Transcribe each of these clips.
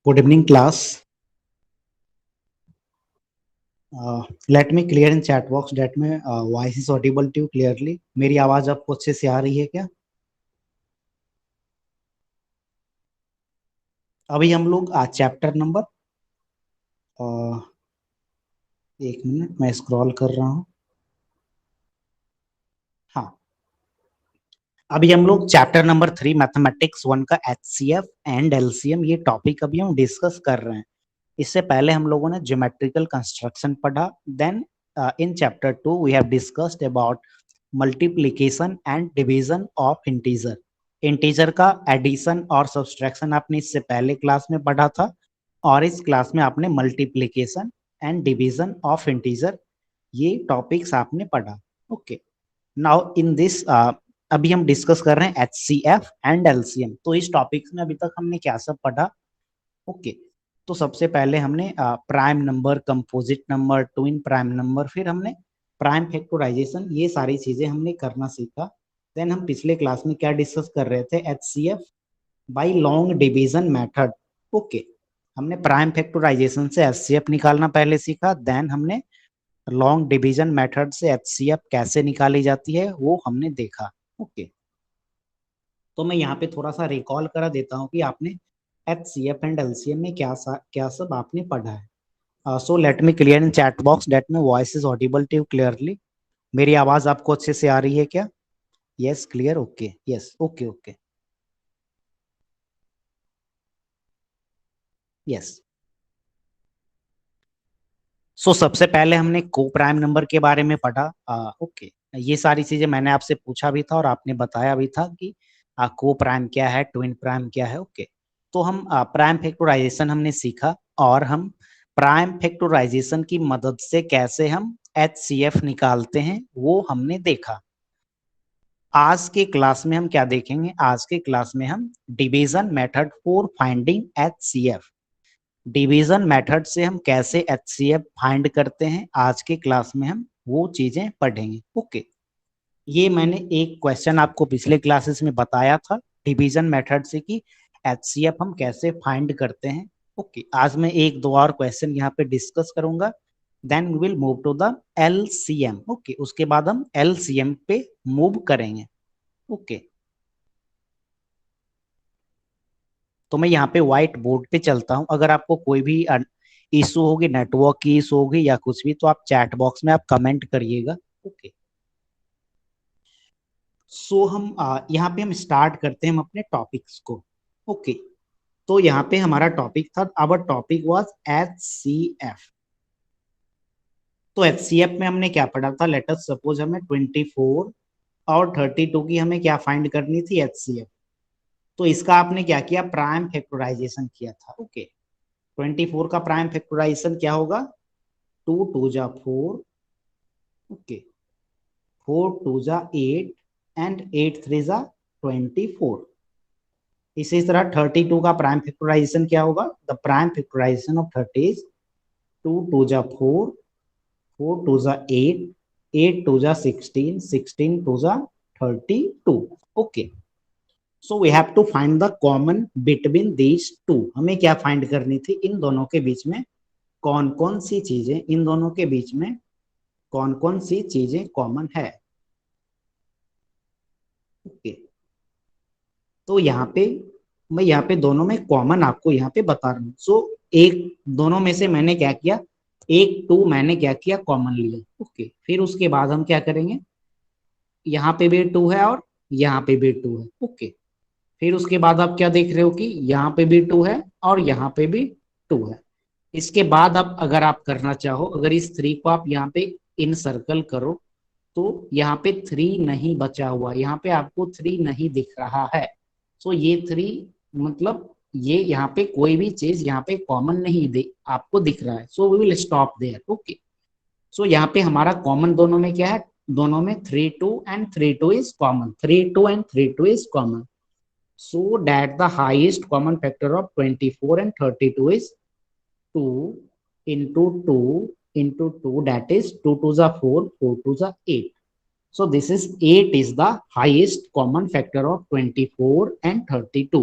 Good evening, class. Let me clear in chat box that my voice is audible to you clearly. मेरी आवाज आपको अच्छे से आ रही है क्या? अभी हम लोग चैप्टर नंबर एक मिनट मैं स्क्रॉल कर रहा हूँ. हाँ, अभी हम लोग चैप्टर नंबर 3 मैथमेटिक्स 1 का HCF एंड LCM ये टॉपिक अभी हम डिस्कस कर रहे हैं. इससे पहले हम लोगों ने ज्योमेट्रिकल कंस्ट्रक्शन पढ़ा. Then in chapter 2 we have discussed about multiplication and division of integer. Integer का एडिशन और सब्सट्रैक्शन आपने इससे पहले क्लास में पढ़ा था और इस क्लास में आपने multiplication and division of integer ये टॉपिक्स आपने पढ़ा. ओके, नाउ इन दिस अभी हम डिस्कस कर रहे हैं HCF एंड LCM. तो इस टॉपिक्स में अभी तक हमने क्या सब पढ़ा? ओके, तो सबसे पहले हमने prime number, composite number, twin prime number, फिर हमने प्राइम फैक्टराइजेशन, ये सारी चीजें हमने करना सीखा. देन हम पिछले क्लास में क्या डिस्कस कर रहे थे? HCF by long division method. Okay, हमने प्राइम फैक्टराइजेशन से HCF निकालना पहले सीखा. देन हमने लॉन्ग डिवीजन मेथड से HCF कैसे निकाली जाती है वो हमने देखा. ओके, तो मैं यहाँ पे थोड़ा सा रिकॉल करा देता हूँ कि आपने HCF एंड LCM में क्या सब आपने पढ़ा है. So let me clear in chat box that my voice is audible to you clearly. मेरी आवाज आपको अच्छे से आ रही है क्या? Yes, clear. Okay, yes, okay okay, yes. So सबसे पहले हमने को प्राइम नंबर के बारे में पढ़ा. ओके, ये सारी चीजें मैंने आपसे पूछा भी था और आपने बताया भी था कि को प्राइम क्या है, ट्विन प्राइम क्या है. ओके, तो हम प्राइम फैक्टराइजेशन हमने सीखा और हम प्राइम फैक्टराइजेशन की मदद से कैसे हम HCF निकालते हैं वो हमने देखा. आज के क्लास में हम क्या देखेंगे? आज के क्लास में हम division method for finding HCF, division method से हम कैसे HCF फाइंड करते हैं, आज के क्लास में हम वो चीजें पढ़ेंगे. ओके, ये मैंने एक क्वेश्चन आपको पिछले क्लासेस में बताया था डिवीजन मेथड से कि HCF हम कैसे फाइंड करते हैं. ओके, आज मैं एक दो और क्वेश्चन यहाँ पे डिस्कस करूंगा. Then we will move to the LCM. Okay, उसके बाद हम LCM पे मूव करेंगे. ओके, तो मैं यहाँ पे व्हाइट बोर्ड पे चलता हूँ. अगर आपको कोई भी इशू होगी, नेटवर्क की इशू होगी या कुछ भी, तो आप चैट बॉक्स में आप कमेंट करिएगा. ओके, सो हम यहाँ पे हम स्टार्ट करते हैं हम अपने टॉपिक्स को. ओके, तो यहाँ पे हमारा टॉपिक था, आवर टॉपिक वाज HCF. तो HCF में हमने क्या पढ़ा था? लेट अस सपोज हमें 24 और 32 की हमें क्या फाइंड करनी थी? HCF. तो इसका आपने क्या किया? प्राइम फैक्टराइजेशन किया था. ओके, 24 का प्राइम फैक्टराइजेशन क्या होगा? 2 2 जा 4. ओके, 4 2 जा 8 एंड 8 3 जा 24. इसी तरह 32 का प्राइम फैक्टराइजेशन क्या होगा? The prime factorization of 30 is 2 2 जा 4, 4 2 जा 8, 8 2 जा 16, 16 2 जा 32. Okay, so we have to find the common between these two. हमें क्या फाइंड करनी थी? इन दोनों के बीच में कौन कौन सी चीजें, इन दोनों के बीच में कौन कौन सी चीजें कॉमन है. ओके, तो यहाँ पे मैं यहाँ पे दोनों में कॉमन आपको यहाँ पे बता रहा हूँ. सो एक दोनों में से मैंने क्या किया? एक टू मैंने क्या किया? कॉमन लिया. ओके, फिर उसके बाद हम क्या करेंगे? यहाँ पे भी टू है और यहाँ पे भी टू है. ओके, फिर उसके बाद आप क्या देख रहे हो कि यहाँ पे भी टू है और यहाँ पे भी टू है. इसके बाद अब अगर आप करना चाहो, अगर इस थ्री को आप यहाँ पे इन सर्कल करो तो यहाँ पे थ्री नहीं बचा हुआ, यहाँ पे आपको थ्री नहीं दिख रहा है. सो ये थ्री मतलब ये यहाँ पे कोई भी चीज यहाँ पे कॉमन नहीं आपको दिख रहा है. So we will stop there. Okay, so यहाँ पे हमारा कॉमन दोनों में क्या है? दोनों में 3 2 and 3 2 is common. 3 2 and 3 2 is common. So that the highest common factor of 24 and 32 is 2 into 2 into 2, that is 2 to the 4, 4 to the 8. So this is 8 is the highest common factor of 24 and 32.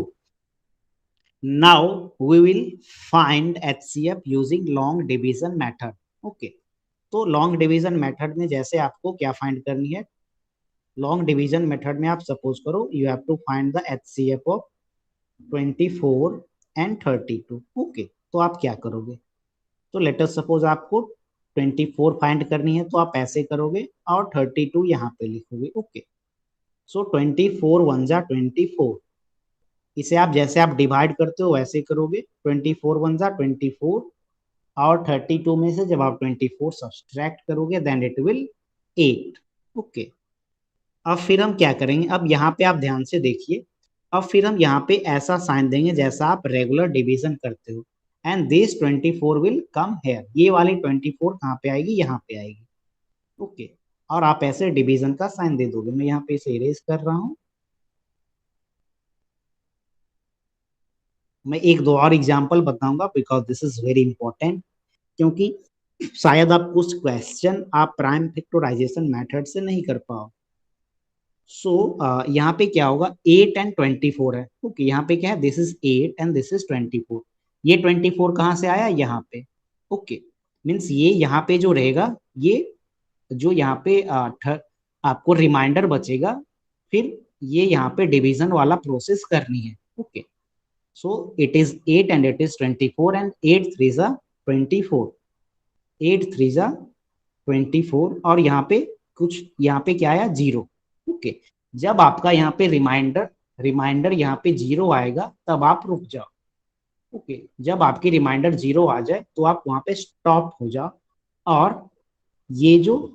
Now we will find HCF using long division method. Okay, तो long division method में जैसे आपको क्या find करनी है, long division method में आप suppose करो you have to find the HCF of 24 and 32. Okay, तो आप क्या करोगे, तो लेट अस सपोज आपको 24 फाइंड करनी है तो आप ऐसे करोगे और 32 यहाँ पे लिखोगे. ओके, सो 24 वन जा 24, इसे आप जैसे आप डिवाइड करते हो वैसे करोगे. 24 वन जा 24 और 32 में से जब आप 24 सब्सट्रैक्ट करोगे देन इट विल 8. ओके, अब फिर हम क्या करेंगे, अब यहाँ पे आप ध्यान से देखिए, अब फिर हम यहाँ पे ऐसा साइन देंगे जैसा आप रेगुलर डिवीजन करते हो. And this 24 will come here, ये वाली 24 कहाँ पे आएगी, यहाँ पे आएगी. ओके, और आप ऐसे डिवीजन का साइन दे दोगे. मैं यहाँ पे इसे इरेज कर रहा हूँ. मैं एक दो और एग्जांपल बताऊंगा because this is very important, क्योंकि शायद आप कुछ क्वेश्चन आप प्राइम फैक्टराइजेशन मेथड से नहीं कर पाओ. सो यहाँ पे क्या होगा, 8 एंड 24 है. ओके, यहाँ पे क्या है, this is 8 and this is 24. ये 24 कहाँ से आया, यहाँ पे. ओके, मीन्स ये यहाँ पे जो रहेगा, ये जो यहाँ पे आपको रिमाइंडर बचेगा, फिर ये यहाँ पे डिवीजन वाला प्रोसेस करनी है. Okay, so it is 8 and it is 24 and 8 3 जा 24, 8 3 जा 24 और यहाँ पे कुछ, यहाँ पे क्या आया, 0. ओके, जब आपका यहाँ पे रिमाइंडर रिमाइंडर यहाँ पे 0 आएगा तब आप रुक जाओ. ओके, जब आपकी रिमाइंडर 0 आ जाए तो आप वहां पे स्टॉप हो जाओ, और ये जो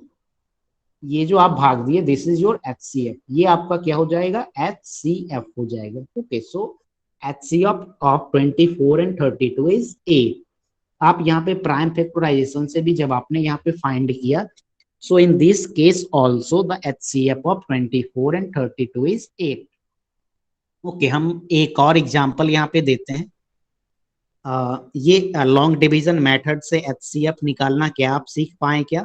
ये जो आप भाग दिए दिस इज योर HCF, ये आपका क्या हो जाएगा, HCF हो जाएगा. Okay, so HCF of 24 and 32 is 8. आप यहाँ पे प्राइम फैक्टराइजेशन से भी जब आपने यहाँ पे फाइंड किया, so in this case also the HCF of 24 and 32 is 8. Okay, हम एक और एग्जांपल यहाँ पे देते हैं. ये लॉन्ग डिवीजन मेथड से HCF निकालना क्या आप सीख पाए क्या,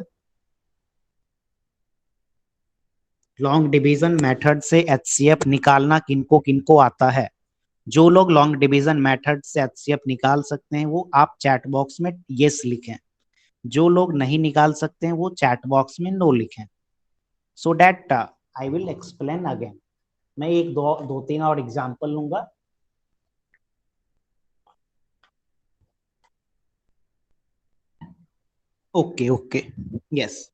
लॉन्ग डिवीजन मेथड से HCF निकालना किनको किनको आता है. जो लोग लॉन्ग डिवीजन मेथड से HCF निकाल सकते हैं वो आप चैट बॉक्स में यस लिखें, जो लोग नहीं निकाल सकते हैं वो चैट बॉक्स में नो लिखें, so that I will explain again. मैं एक दो तीन और एग्जांपल लूंगा. Okay okay, yes.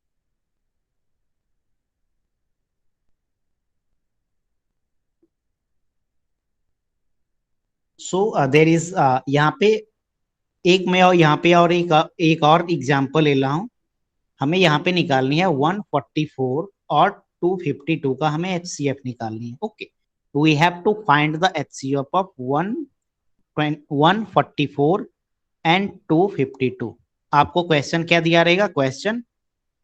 So there is यहाँ पे एक मैं और यहाँ पे और एक और एग्जांपल ले रहा हूँ. हमें यहाँ पे निकालनी है 144 और 252 का हमें HCF निकालनी है. Okay, we have to find the HCF of 144 and 252. आपको क्वेश्चन क्या दिया रहेगा, क्वेश्चन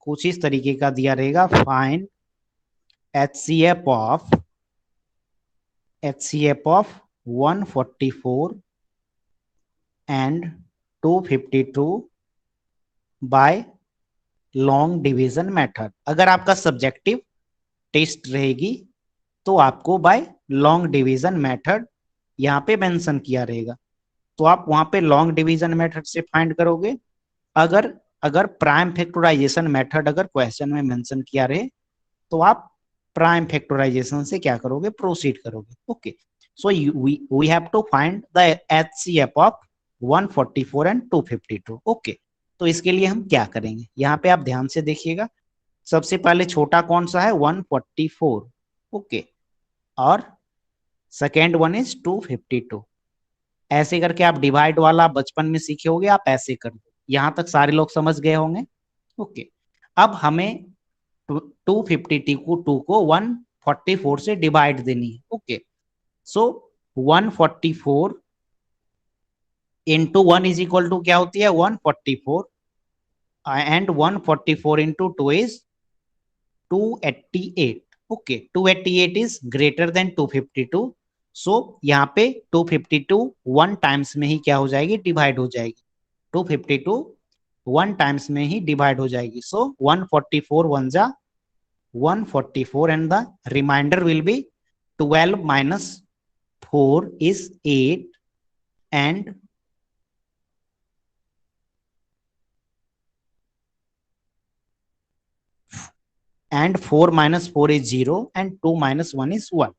कुछ इस तरीके का दिया रहेगा, find HCF of 144 and 252 by long division method. अगर आपका सब्जेक्टिव टेस्ट रहेगी तो आपको बाय लॉन्ग डिवीजन मेथड यहाँ पे मेंशन किया रहेगा, तो आप वहां पे लॉन्ग डिवीजन मेथड से फाइंड करोगे. अगर अगर प्राइम फैक्टराइजेशन मेथड अगर क्वेश्चन में मेंशन किया रहे तो आप प्राइम फैक्टराइजेशन से क्या करोगे, प्रोसीड करोगे. Okay, so we have to find the HCF of 144 and 252. Okay, तो इसके लिए हम क्या करेंगे, यहाँ पे आप ध्यान से देखिएगा. सबसे पहले छोटा कौन सा है, 144. ओके, और सेकेंड वन इज 252. ऐसे करके आप डिवाइड वाला बचपन में सीखे होंगे, आप ऐसे कर दो. यहां तक सारे लोग समझ गए होंगे. ओके, अब हमें 252 को 144 से डिवाइड देनी है. Okay, so 144 into 1 is equal to क्या होती है, 144, and 144 into 2 is 288. Okay, 288 is greater than 252. So यहाँ पे 252 वन टाइम्स में ही क्या हो जाएगी, डिवाइड हो जाएगी. 252 वन टाइम्स में ही डिवाइड हो जाएगी. सो 144 वन जा 144 and the remainder will be 12 minus 4 is 8 and 4 minus 4 is 0 and 2 minus 1 is 1.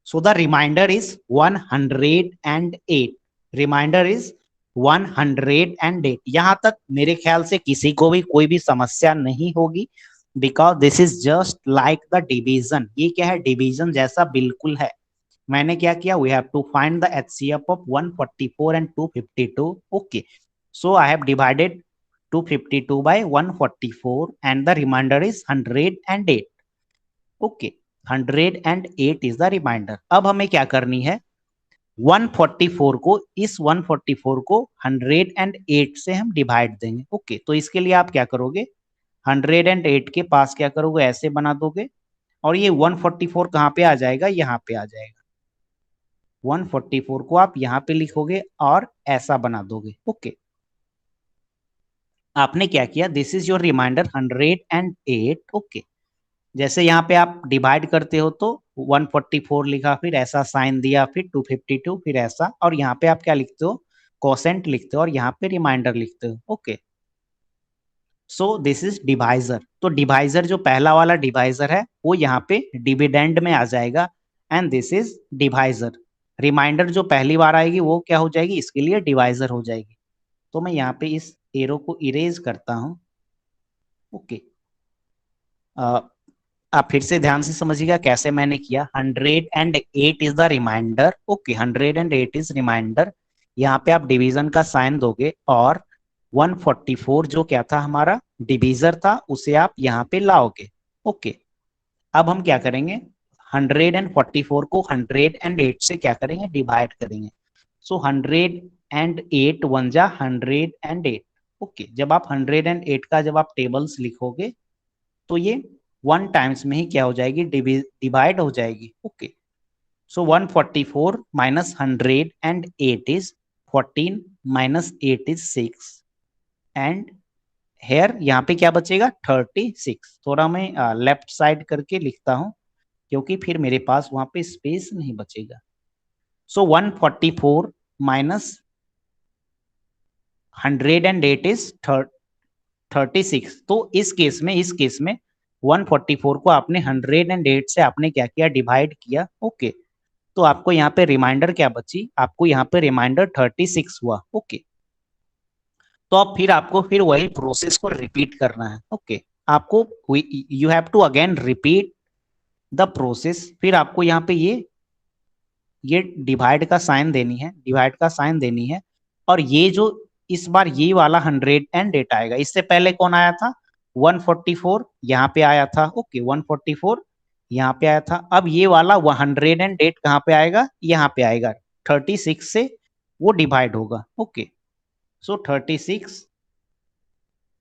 So the remainder is 108. Remainder is 108. यहां तक मेरे ख्याल से किसी को भी कोई भी समस्या नहीं होगी, because this is just like the division. ये क्या है, डिवीजन जैसा बिल्कुल है. मैंने क्या किया, we have to find the HCF of 144 and 252. Okay, so I have divided 252 by 144 and the remainder is 108. okay, 108 is the remainder. अब हमें क्या करनी है, 144 को, इस 144 को 108 से हम डिवाइड देंगे. ओके, तो इसके लिए आप क्या करोगे, 108 के पास क्या करोगे, ऐसे बना दोगे, और ये 144 कहाँ पे आ जाएगा, यहाँ पे आ जाएगा. 144 को आप यहाँ पे लिखोगे और ऐसा बना दोगे. ओके, आपने क्या किया, this is your remainder 108. Okay, जैसे यहाँ पे आप डिवाइड करते हो तो 144 लिखा, फिर ऐसा साइन दिया, फिर 252, फिर ऐसा, और यहाँ पे आप क्या लिखते हो, कोसेंट लिखते हो, और यहाँ पे रिमाइंडर लिखते हो. Okay, so this is divisor. तो डिवाइजर जो पहला वाला डिवाइजर है वो यहाँ पे डिविडेंड में आ जाएगा, and this is divisor. Remainder जो पहली बार आएगी वो क्या हो जाएगी, इसके लिए डिवाइजर हो जाएगी. तो मैं यहाँ पे इस एरो को इरेज करता हूं. ओके, आप फिर से ध्यान से समझिएगा कैसे मैंने किया. 108 is the remainder. Okay, 108 is remainder. यहाँ पे आप डिवीजन का साइन दोगे, और 144 जो क्या था हमारा डिवीजर था, उसे आप यहाँ पे लाओगे. ओके, अब हम क्या करेंगे, 144 को 108 से क्या करेंगे, डिवाइड करेंगे. सो 108 वन जा 108. ओके, जब आप 108 का जब आप टेबल्स लिखोगे तो ये 1 टाइम्स में ही क्या हो जाएगी, डिवाइड हो जाएगी. Okay, so 144 minus 108 is 14 minus 8 is 6, and here यहाँ पे क्या बचेगा, 36. थोड़ा मैं लेफ्ट साइड करके लिखता हूँ क्योंकि फिर मेरे पास वहां पे स्पेस नहीं बचेगा. सो 144 minus 108 is 36. तो इस केस में 144 को आपने 108 से आपने क्या किया, डिवाइड किया. ओके, तो आपको यहाँ पे रिमाइंडर क्या बची, आपको यहाँ पे रिमाइंडर 36 हुआ. ओके, तो अब फिर आपको फिर वही प्रोसेस को रिपीट करना है. ओके, आपको you have to again repeat the process. फिर आपको यहाँ पे ये डिवाइड का साइन देनी है, डिवाइड का साइन देनी है, और ये जो इस बार ये वाला 108 आएगा. इससे पहले कौन आया था, 144 यहाँ पे आया था. ओके, 144 यहाँ पे आया था. अब ये वाला 108 कहाँ पे आएगा, यहाँ पे आएगा. 36 से वो डिवाइड होगा. ओके, सो 36,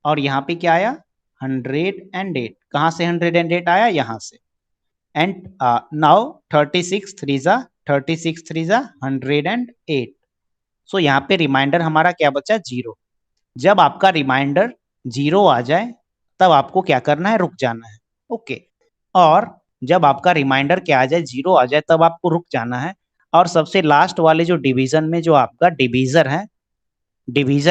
और यहाँ पे क्या आया, 108. कहाँ से 108 आया, यहाँ से. एंड नाउ 36 3 जा 108. सो यहाँ पे रिमाइंडर हमारा क्या बचा, 0. जब आपका रिमाइंडर 0 आ जाए तब आपको क्या करना है, रुक जाना है. ओके, और जब आपका रिमाइंडर क्या आ जाए, 0 आ जाए, तब आपको रुक जाना है. और सबसे लास्ट वाले जो डिवीजन में जो आपका डिवीजर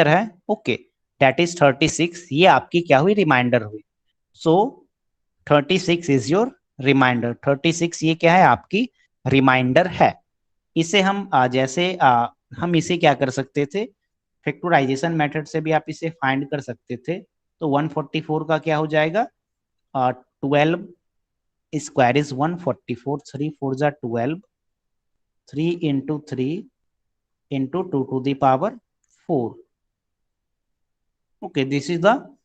है, ओके, दैट इज 36. ये आपकी क्या हुई, रिमाइंडर हुई. सो 36 इज योर रिमाइंडर. 36 ये क्या है, आपकी रिमाइंडर है. इसे हम जैसे हम इसे क्या कर सकते थे, फैक्टराइजेशन मेथड से भी आप इसे फाइंड कर सकते थे. तो 144 का क्या हो जाएगा, 12 स्क्वायर इज 144. 3 4 जा 12, 3 into 3 into 2 to the power 4. Okay, this is the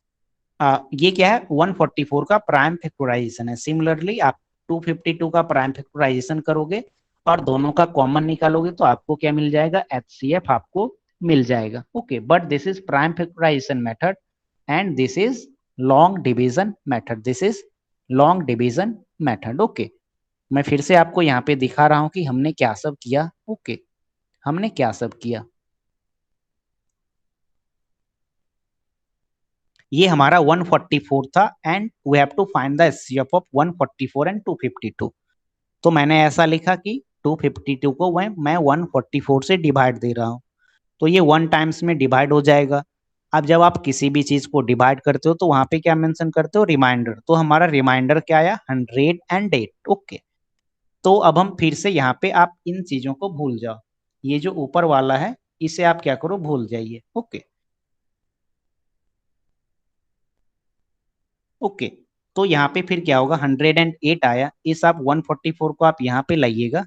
ये क्या है, 144 का प्राइम फैक्टराइजेशन है. सिमिलरली आप 252 का प्राइम फैक्टराइजेशन करोगे और दोनों का कॉमन निकालोगे तो आपको क्या मिल जाएगा, एचसीएफ आपको मिल जाएगा. Okay, but this is prime factorization method and this is long division method. This is long division method. Okay, मैं फिर से आपको यहाँ पे दिखा रहा हूँ कि हमने क्या सब किया. ओके, हमने क्या सब किया. ये हमारा 144 था, and we have to find the HCF of 144 and 252. तो मैंने ऐसा लिखा कि 252 को मैं 144 से डिवाइड दे रहा हूँ. तो ये 1 टाइम्स में डिवाइड हो जाएगा। अब जब आप किसी भी चीज को डिवाइड करते हो तो वहां पे क्या मेंशन करते हो, रिमाइंडर। तो हमारा रिमाइंडर क्या आया, 108। ओके, तो अब हम फिर से यहाँ पे, आप इन चीजों को भूल जाओ, ये जो ऊपर वाला है इसे आप क्या करो, भूल जाइए। ओके ओके, तो यहाँ पे फिर क्या होगा, 108 आया, इस आप 144 को आप यहाँ पे लाइएगा,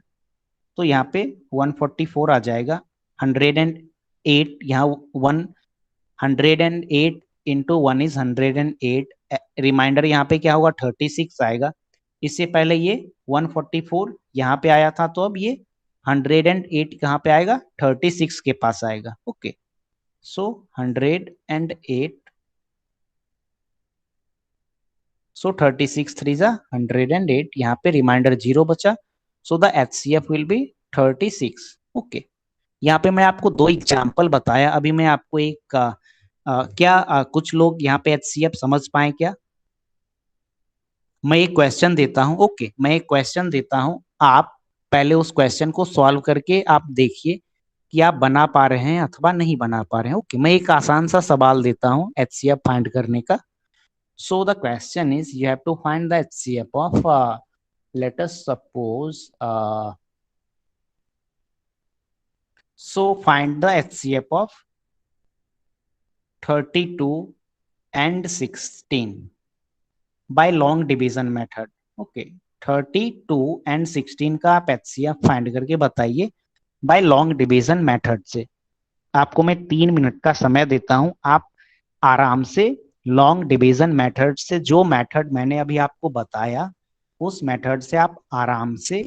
तो यहाँ पे 144 आ जाएगा। 108 यहाँ 108 इंटू 1 इज 108, रिमाइंडर यहाँ पे क्या होगा, 36 आएगा। इससे पहले ये 144 यहाँ पे आया था, तो अब ये 108 कहाँ पे आएगा, 36 के पास आएगा। ओके, सो 108, सो 36 3 जा 108, यहाँ पे रिमाइंडर 0 बचा, so the HCF will be 36। Okay, यहाँ पे मैं आपको दो एग्जाम्पल बताया, अभी मैं आपको एक क्या कुछ लोग यहाँ पे HCF समझ पाए क्या? मैं एक क्वेश्चन देता हूँ, ओके, मैं एक क्वेश्चन देता हूँ, आप पहले उस क्वेश्चन को सॉल्व करके आप देखिए कि आप बना पा रहे हैं अथवा नहीं बना पा रहे हैं। ओके, मैं एक आसान सा सवाल देता हूँ HCF फाइंड करने का। So the question is, you have to find the HCF of, let us suppose, so find the HCF of 32 and 16 by long division method। Okay, 32 and 16 का आप HCF फाइंड करके बताइए बाय लॉन्ग डिवीजन मेथड से। आपको मैं 3 minute का समय देता हूं, आप आराम से लॉन्ग डिवीजन मेथड से, जो मेथड मैंने अभी आपको बताया उस मेथड से आप आराम से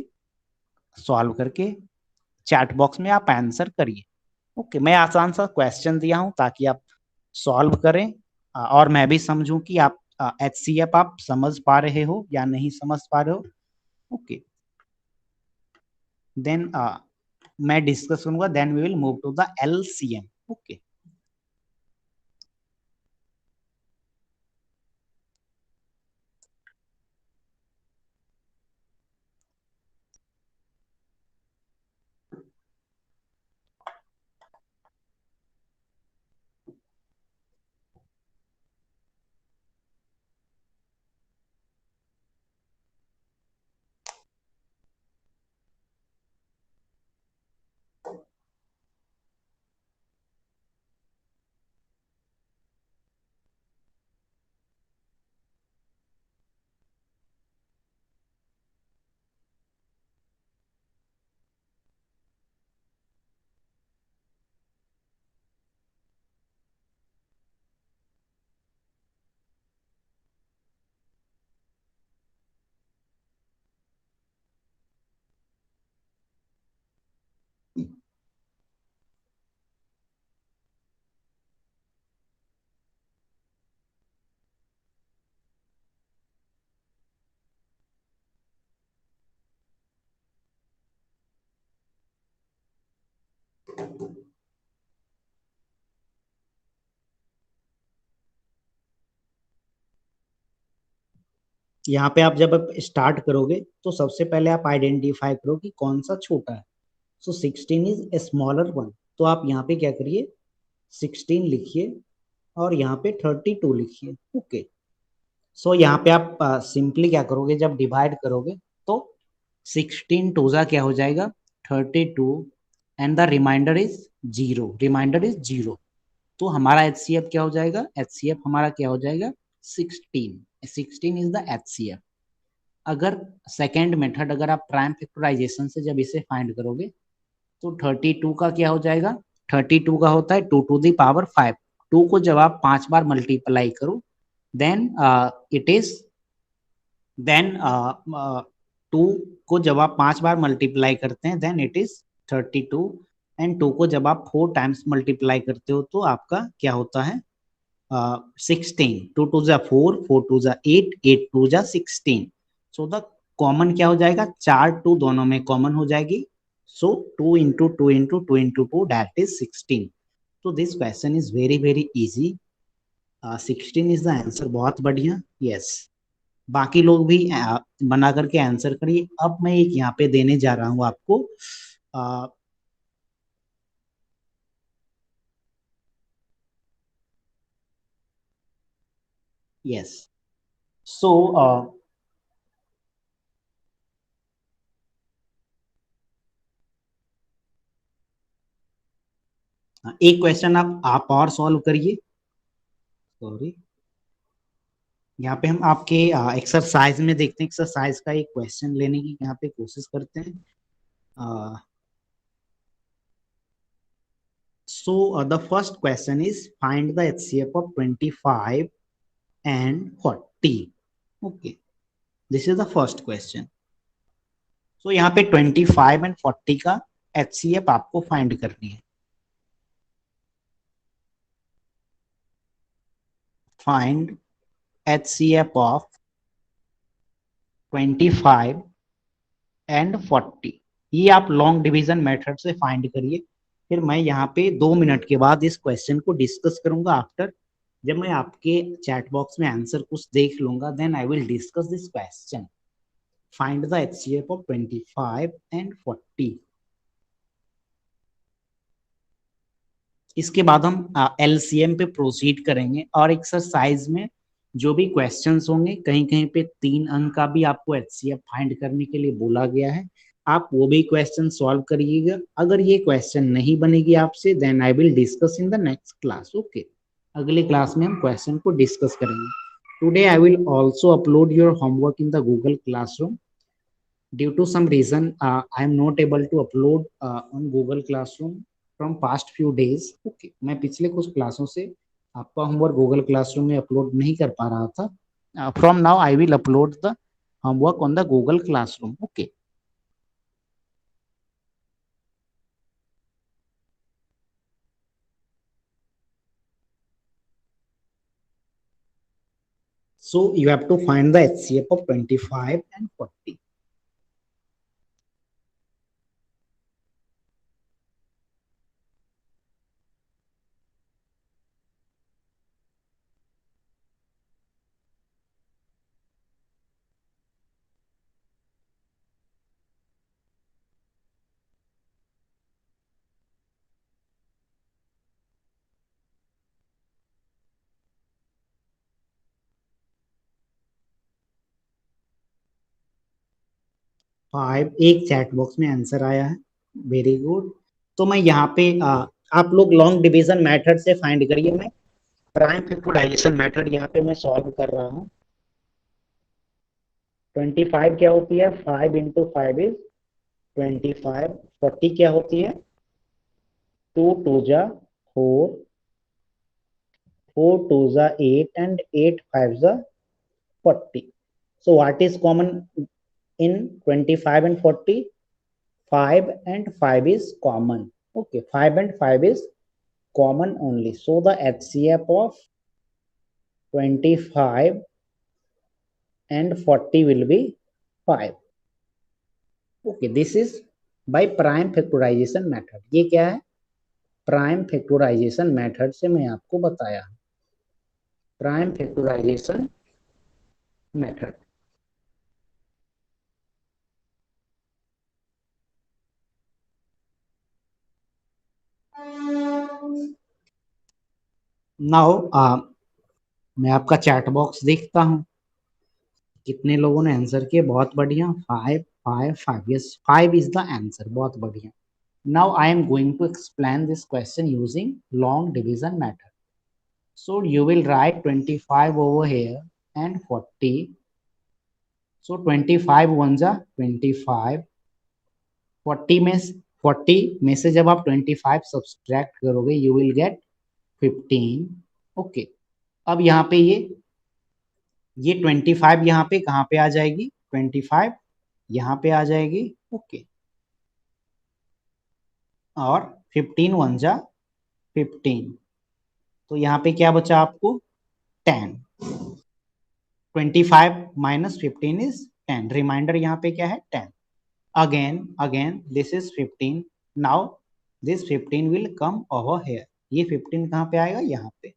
सॉल्व करके चैट बॉक्स में आप आंसर करिए। ओके, मैं आसान सा क्वेश्चन दिया हूं ताकि आप सॉल्व करें, और मैं भी समझूं कि आप HCF आप समझ पा रहे हो या नहीं समझ पा रहे हो। ओके, देन मैं डिस्कस करूंगा, then we will move to the LCM। Okay, यहाँ पे आप जब स्टार्ट करोगे तो सबसे पहले आप आइडेंटिफाई करो कि कौन सा छोटा है। सो 16 इज ए स्मॉलर वन, तो आप यहाँ पे क्या करिए, 16 लिखिए और यहाँ पे 32 लिखिए। ओके, सो यहाँ पे आप सिंपली क्या करोगे, जब डिवाइड करोगे तो 16 टूजा क्या हो जाएगा, 32, and the remainder is 0, remainder is 0। तो हमारा HCF क्या हो जाएगा, HCF हमारा क्या हो जाएगा, 16। 16 इज द HCF। अगर सेकेंड मेथड, अगर आप प्राइम फैक्टराइजेशन से जब इसे फाइंड करोगे तो 32 का क्या हो जाएगा, 32 का होता है 2 टू द पावर 5। 2 को जब आप 5 बार मल्टीप्लाई करो, देन इट इज, देन 2 को जब आप 5 बार मल्टीप्लाई करते हैं देन इट इज 32, एंड 2 को जब आप 4 टाइम्स मल्टीप्लाई करते हो तो आपका क्या होता है, 16। 2 टू जा 4, 4 टू जा 8, 8 टू जा 16। सो द कॉमन क्या हो जाएगा, 4 2 दोनों में कॉमन हो जाएगी, सो 2 into 2 into 2 into 2 that is 16। तो this question is very very easy, 16 is the answer. बहुत बढ़िया, यस। बाकी लोग भी बना करके आंसर करिए। अब मैं एक यहाँ पे देने जा रहा हूँ आपको, यस सो एक क्वेश्चन आप और सॉल्व करिए। सॉरी, यहाँ पे हम आपके एक्सरसाइज में देखते हैं, एक्सरसाइज का एक क्वेश्चन लेने की यहाँ पे कोशिश करते हैं। So the first question is find the HCF of 25 and 40. Okay, this is the first question. So यहाँ पे 25 and 40 का HCF आपको फाइंड करनी है। Find HCF of 25 and 40। ये आप लॉन्ग डिवीजन मेथड से फाइंड करिए। फिर मैं यहाँ पे 2 मिनट के बाद इस क्वेश्चन को डिस्कस करूंगा। आफ्टर जब मैं आपके चैट बॉक्स में आंसर कुछ देख लूंगा, then I will discuss this question. Find the HCF of 25 and 40। इसके बाद हम LCM पे प्रोसीड करेंगे और एक्सरसाइज में जो भी क्वेश्चंस होंगे, कहीं कहीं पे 3 अंक का भी आपको HCF फाइंड करने के लिए बोला गया है। आप वो भी क्वेश्चन सॉल्व करिएगा। अगर ये क्वेश्चन नहीं बनेगी आपसे, then I will discuss in the next class. Okay, अगले क्लास में हम क्वेश्चन को डिस्कस करेंगे। Today I will also upload your homework in the Google classroom. Due to some reason, I am not able to upload on Google Classroom from past few days. Okay, मैं पिछले कुछ क्लासों से आपका homework Google classroom में upload नहीं कर पा रहा था। From now I will upload the homework on the Google classroom. Okay, so you have to find the HCF of 25 and 40. Five एक चैट बॉक्स में आंसर आया है। Very good. तो मैं यहाँ पे आप लोग लॉन्ग डिवीजन मेथड से फाइंड करिए। मैं प्राइम फैक्टराइजेशन मेथड यहाँ पे मैं सॉल्व कर रहा हूँ। 25 क्या होती है? 5 इंटू 5 इज 25। 40 क्या होती है? 2 टू जा 4, 4 टू जा 8 एंड 8 5 जा 40। So what is common in 25 and 40? 5 and 5 is common. Okay, 5 and 5 is common only. So the HCF of 25 and 40 will be 5. Okay, this is by prime factorization method. ये क्या है? Prime factorization method से मैं आपको बताया। Prime factorization method. Now मैं आपका chat box देखता हूँ, कितने लोगों ने आंसर किया। बहुत बढ़िया, 5 5 5। Yes, 5 is the answer. बहुत बढ़िया। Now I am going to explain this question using long division method. So you will write 25 over here and 40. So 25 ones are 25. 40 में से जब आप 25 सब्सट्रैक्ट करोगे, you will get 15. ओके, अब यहाँ पे ये 25 यहाँ पे कहाँ पे आ जाएगी? 25 यहाँ पे आ जाएगी। ओके, और 15 वन जा 15। तो यहाँ पे क्या बचा आपको? 10। 25 minus 15 is 10. रिमाइंडर यहाँ पे क्या है? 10. Again, this is 15. Now this 15 will come over here. ये 15 कहाँ पे आएगा? यहाँ पे।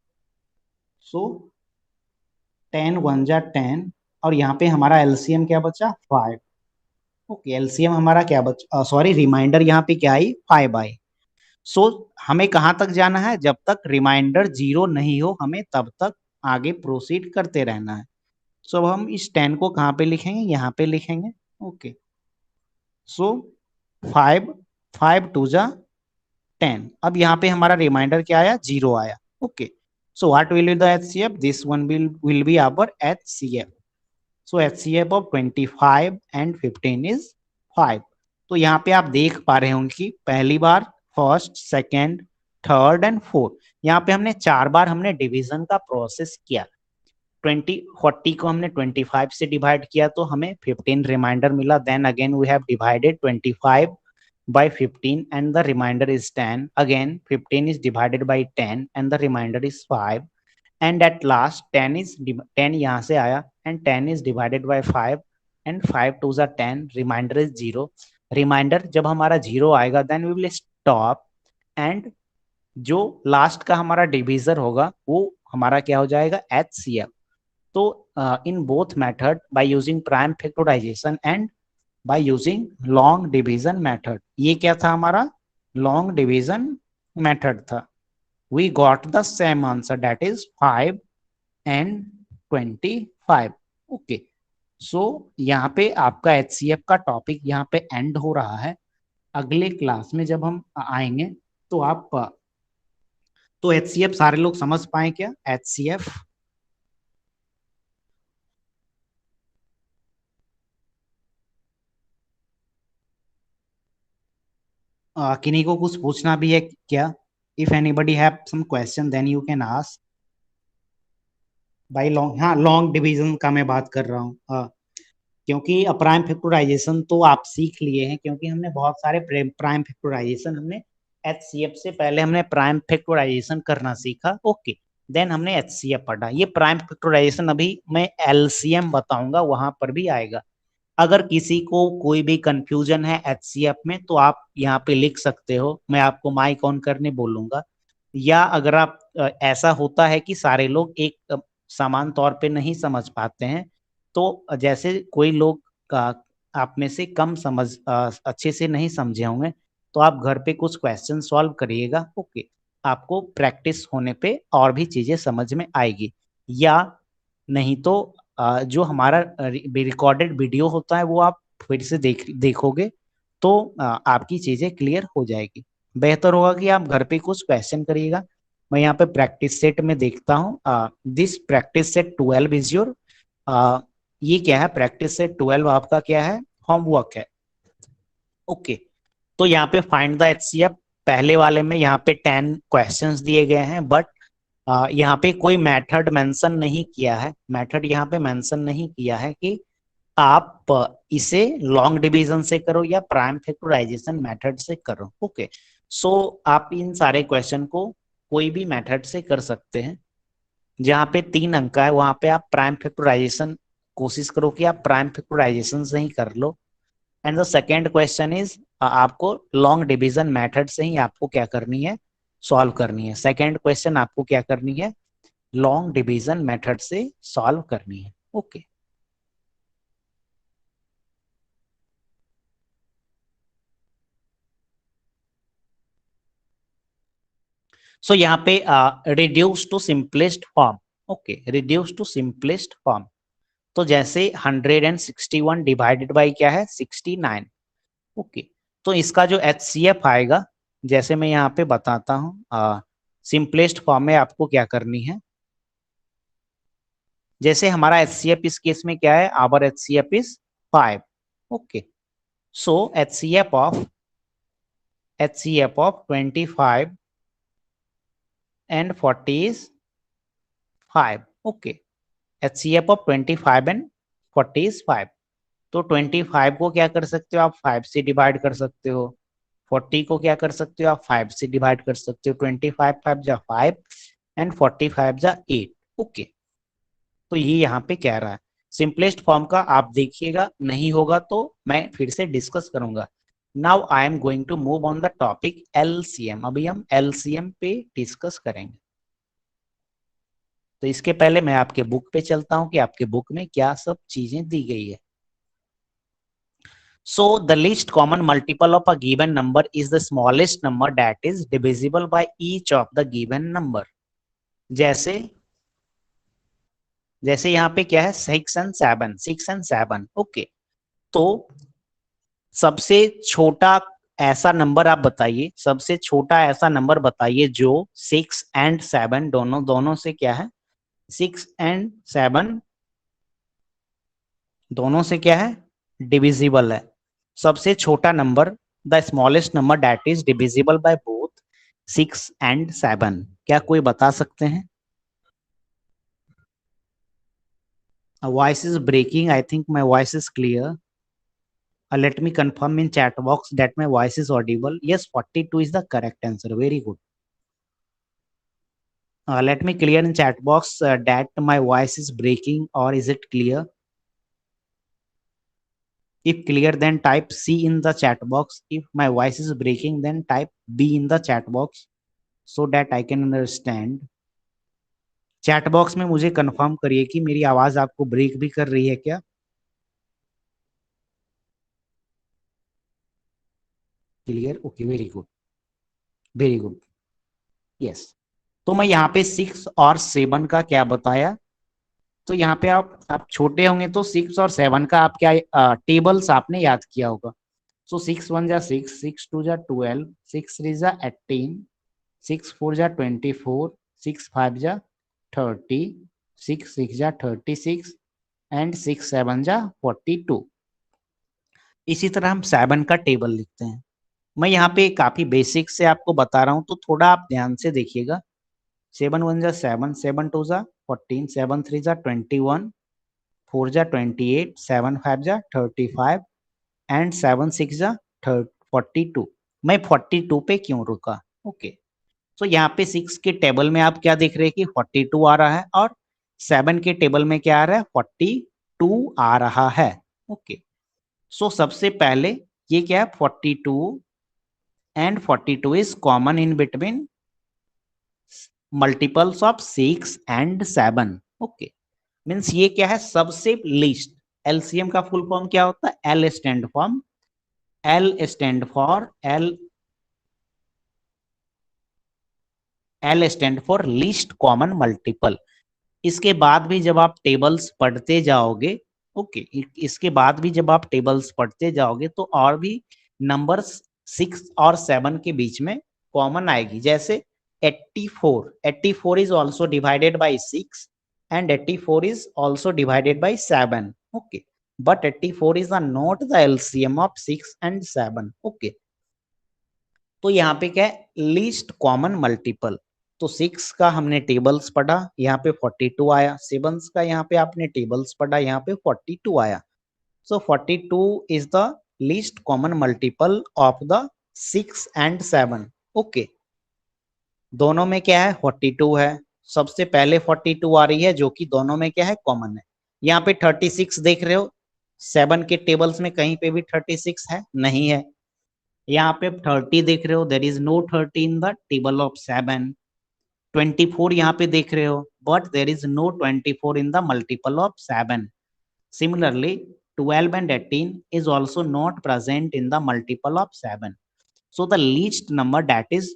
So 10 वन जा 10, और यहाँ पे हमारा LCM क्या बचा? 5. ओके, LCM हमारा क्या बचा? सॉरी, रिमाइंडर यहाँ पे क्या आई? 5 आई। सो हमें कहाँ तक जाना है? जब तक रिमाइंडर 0 नहीं हो, हमें तब तक आगे प्रोसीड करते रहना है। सो अब हम इस 10 को कहाँ पे लिखेंगे, यहाँ पे लिखेंगे। ओके, सो 5 टू जा 10। अब यहाँ पे हमारा रिमाइंडर क्या आया, 0 आया। Okay, so what will be the HCF? This one will be our HCF. So HCF of 25 and 15 is 5. तो यहाँ पे आप देख पा रहे होंगे कि पहली बार, first, second, third and fourth, यहाँ पे हमने 4 बार हमने डिवीजन का प्रोसेस किया। 40 को हमने 25 से डिवाइड किया तो हमें 15 रिमाइंडर मिला। Then again we have divided 25 by 15 and the remainder is 10. Again 15 is divided by 10 and the remainder is 5. And at last 10 यहाँ से आया and 10 is divided by 5 and 5 to the 10, remainder is 0. Reminder जब हमारा 0 आएगा then we will stop and जो last का हमारा divisor होगा वो हमारा क्या हो जाएगा, HCF. तो in both method by using prime factorization and by using long division method, ये क्या था हमारा, long division method था. We got the same answer, that is 5 and 25. Okay, so यहाँ पे आपका HCF का टॉपिक यहाँ पे एंड हो रहा है। अगले क्लास में जब हम आएंगे तो आप तो HCF सारे लोग समझ पाए क्या, HCF? किन्हीं को कुछ पूछना भी है क्या? If anybody have some question then you can ask. भाई लॉन्ग, हाँ लॉन्ग डिवीजन का मैं बात कर रहा हूँ। क्योंकि प्राइम फैक्टराइजेशन तो आप सीख लिए हैं, क्योंकि हमने बहुत सारे प्राइम फैक्टराइजेशन हमने HCF से पहले हमने प्राइम फैक्टराइजेशन करना सीखा। ओके, देन हमने HCF पढ़ा। ये प्राइम फैक्टराइजेशन अभी मैं LCM बताऊंगा, वहां पर भी आएगा। अगर किसी को कोई भी कंफ्यूजन है HCF में तो आप यहाँ पे लिख सकते हो, मैं आपको माइक ऑन करने बोलूंगा। या अगर आप ऐसा होता है कि सारे लोग एक समान तौर पे नहीं समझ पाते हैं, तो जैसे कोई लोग का आप में से कम समझ अच्छे से नहीं समझे होंगे, तो आप घर पे कुछ क्वेश्चन सॉल्व करिएगा। ओके, आपको प्रैक्टिस होने पे और भी चीजें समझ में आएगी। या नहीं तो जो हमारा रिकॉर्डेड वीडियो होता है वो आप फिर से देखोगे तो आपकी चीजें क्लियर हो जाएगी। बेहतर होगा कि आप घर पे कुछ क्वेश्चन करिएगा। मैं यहाँ पे प्रैक्टिस सेट में देखता हूँ, this practice set 12 is your, ये क्या है, प्रैक्टिस सेट 12 आपका क्या है, होमवर्क है। ओके, तो यहाँ पे फाइंड द HCF, पहले वाले में यहाँ पे 10 क्वेश्चंस दिए गए हैं, बट यहाँ पे कोई मेथड मेंशन नहीं किया है। मेथड यहाँ पे मेंशन नहीं किया है कि आप इसे लॉन्ग डिवीजन से करो या प्राइम फैक्टराइजेशन मेथड से करो। ओके, सो आप इन सारे क्वेश्चन को कोई भी मेथड से कर सकते हैं। जहाँ पे 3 अंक का है वहां पे आप प्राइम फैक्टराइजेशन कोशिश करो कि आप प्राइम फैक्टराइजेशन से ही कर लो। And the second question is, आपको लॉन्ग डिवीजन मेथड से ही आपको क्या करनी है, सॉल्व करनी है। सेकेंड क्वेश्चन आपको क्या करनी है, लॉन्ग डिवीजन मेथड से सॉल्व करनी है। ओके, सो यहाँ पे reduce to simplest form. Okay, reduce to simplest form, तो जैसे 161 डिवाइडेड बाई क्या है, 69। ओके, तो इसका जो HCF आएगा, जैसे मैं यहाँ पे बताता हूँ, सिंपलेस्ट फॉर्म में आपको क्या करनी है। जैसे हमारा HCF इस केस में क्या है, our HCF is 5। Okay, so HCF of 25 and 40 is 5. Okay, HCF of 25 and 40 is 5। तो 25 को क्या कर सकते हो आप, 5 से डिवाइड कर सकते हो। 40 को क्या कर सकते हो आप, 5 से डिवाइड कर सकते हो। 25 5 जा 5 एंड 45 जा 8। ओके, तो ये यहाँ पे कह रहा है। सिंपलेस्ट फॉर्म का आप देखिएगा, नहीं होगा तो मैं फिर से डिस्कस करूंगा। Now I am going to move on the topic LCM। अभी हम LCM पे डिस्कस करेंगे। तो इसके पहले मैं आपके बुक पे चलता हूं कि आपके बुक में क्या सब चीजें दी गई है। So the least common multiple of a given number is the smallest number that is divisible by each of the given number. जैसे जैसे यहाँ पे क्या है 6 एंड 7, 6 एंड 7, ओके। तो सबसे छोटा ऐसा नंबर आप बताइए, सबसे छोटा ऐसा नंबर बताइए जो 6 एंड 7 दोनों दोनों से क्या है, 6 एंड 7 दोनों से क्या है, डिविजिबल है। सबसे छोटा number, the smallest number that is divisible by both 6 and 7, क्या कोई बता सकते हैं? Voice is breaking, I think my voice is clear. Let me confirm in chat box that my voice is audible. Yes, 42 is the correct answer. Very good. Let me clear in chat box that my voice is breaking, or is it clear? If clear, then type C in the chat box. If my voice is breaking, then type B in the chat box so that I can understand. Chat box में मुझे confirm करिए कि मेरी आवाज आपको break भी कर रही है क्या? Clear, okay, very good, very good, yes. तो मैं यहाँ पे 6 और 7 का क्या बताया, तो यहाँ पे आप छोटे होंगे तो 6 और 7 का आप क्या टेबल्स आपने याद किया होगा। सो 6 1 जा 6, 6 2 जा 12, 6 3 जा 18, 6 4 जा 24, 6 5 जा 30, 6 6 जा 36 एंड 6 7 जा 42। इसी तरह हम 7 का टेबल लिखते हैं। मैं यहाँ पे काफी बेसिक से आपको बता रहा हूँ, तो थोड़ा आप ध्यान से देखिएगा। 7 1 जा 7, 7 2 जा 14, 7 3 जा 21, 4 जा 28, 7 5 जा 35 एंड 7 6 जा 42। मैं 42 पे क्यों रुका, ओके। तो यहाँ पे 6 के टेबल में आप क्या देख रहे हैं कि 42 आ रहा है, और 7 के टेबल में क्या आ रहा है, 42 आ रहा है, ओके। सो सबसे पहले ये क्या है, 42 and 42 is common in between multiples of 6 and 7, okay. Means ये क्या है, सबसे लीस्ट। एलसीएम का फुल फॉर्म क्या होता है, L stand for L stand for least common multiple. इसके बाद भी जब आप टेबल्स पढ़ते जाओगे, ओके, इसके बाद भी जब आप टेबल्स पढ़ते जाओगे तो और भी नंबर्स 6 और 7 के बीच में कॉमन आएगी। जैसे 84, 84 is also divided by 6 and 84 is also divided by 7, okay, but 84 is not the LCM of 6 and 7, okay. तो यहाँ पे क्या है, लीस्ट कॉमन मल्टीपल। तो 6 का हमने टेबल्स पढ़ा, यहाँ पे 42 आया। 7 का यहाँ पे आपने टेबल्स पढ़ा, यहाँ पे 42 आया। सो 42 is the least common multiple of the 6 and 7, okay. दोनों में क्या है, 42 है। सबसे पहले 42 आ रही है, जो कि दोनों में क्या है, कॉमन है। यहाँ पे 36 देख रहे हो, 7 के टेबल्स में कहीं पे भी 36 है, नहीं है। यहाँ पे 30 देख रहे हो, there is no 30 in the table of 7। 24 यहाँ पे देख रहे हो, but there is no 24 in the multiple of 7। Similarly 12 and 18 is also not present in the multiple of 7. So the least number that is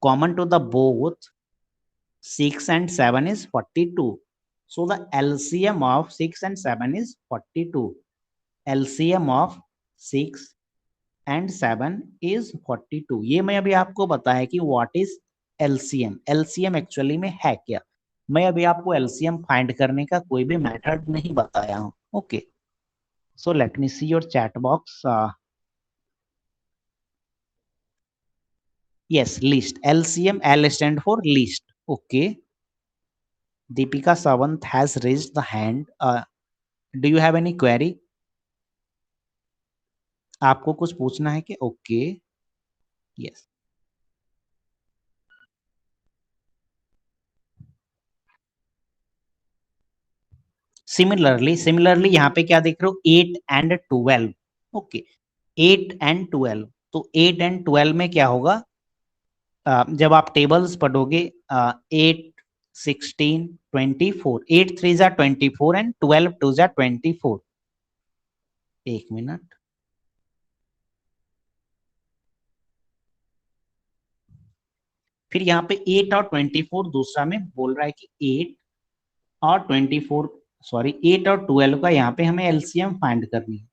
common to the both 6 and 7 is 42. So the LCM of 6 and 7 is 42. LCM of 6 and 7 is 42। ये मैं अभी आपको बताया कि what is LCM. LCM actually में है क्या, मैं अभी आपको एलसीएम फाइंड करने का कोई भी मेथड नहीं बताया हूँ, okay. So let me see your chat box. Yes, list, LCM, L stand for list, okay. Deepika Sawant has raised the hand. Do you have any query? आपको कुछ पूछना है कि, ओके, यस। सिमिलरली यहाँ पे क्या देख रहे हो, 8 and 12, ओके। 8 and 12, तो 8 and 12 में क्या होगा, जब आप टेबल्स पढ़ोगे, 8 16 24, 8 3 जा 24 एंड 12 2 जा 24। एक मिनट, फिर यहाँ पे 8 और 24 दूसरा में बोल रहा है कि 8 और 24 सॉरी 8 और 12 का यहाँ पे हमें एलसीएम फाइंड करनी है।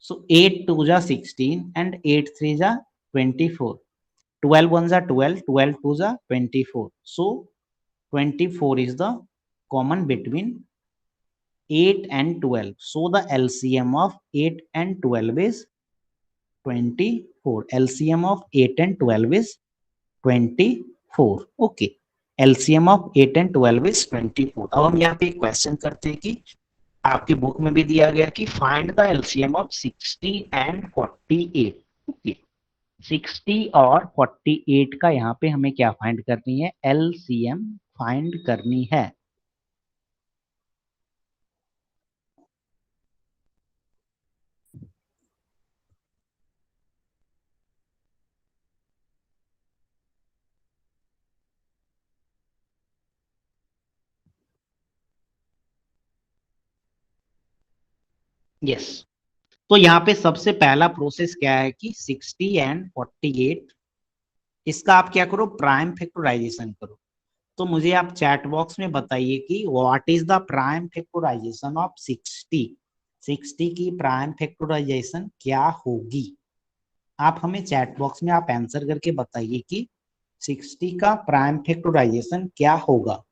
सो 8 2 जा 16 एंड 8 3 जा 24, 12 1 जा 12, 12 2 जा 24, so 24 is the common between 8 and 12, so the LCM of 8 and 12 is 24. LCM of 8 and 12 is 24. Okay, LCM of 8 and 12 is 24. अब हम यहाँ पे क्वेश्चन करते हैं कि आपकी बुक में भी दिया गया कि find the LCM of 60 and 48. Okay, 60 और 48 का यहाँ पे हमें क्या फाइंड करनी है? एलसीएम फाइंड करनी है। यस, तो यहाँ पे सबसे पहला प्रोसेस क्या है कि 60 एंड 48 इसका आप क्या करो? प्राइम फैक्टराइजेशन करो। तो मुझे आप चैट बॉक्स में बताइए कि what is the prime factorization of 60? 60 की प्राइम फैक्टराइजेशन क्या होगी? आप हमें चैट बॉक्स में आप आंसर करके बताइए कि 60 का प्राइम फैक्टराइजेशन क्या होगा।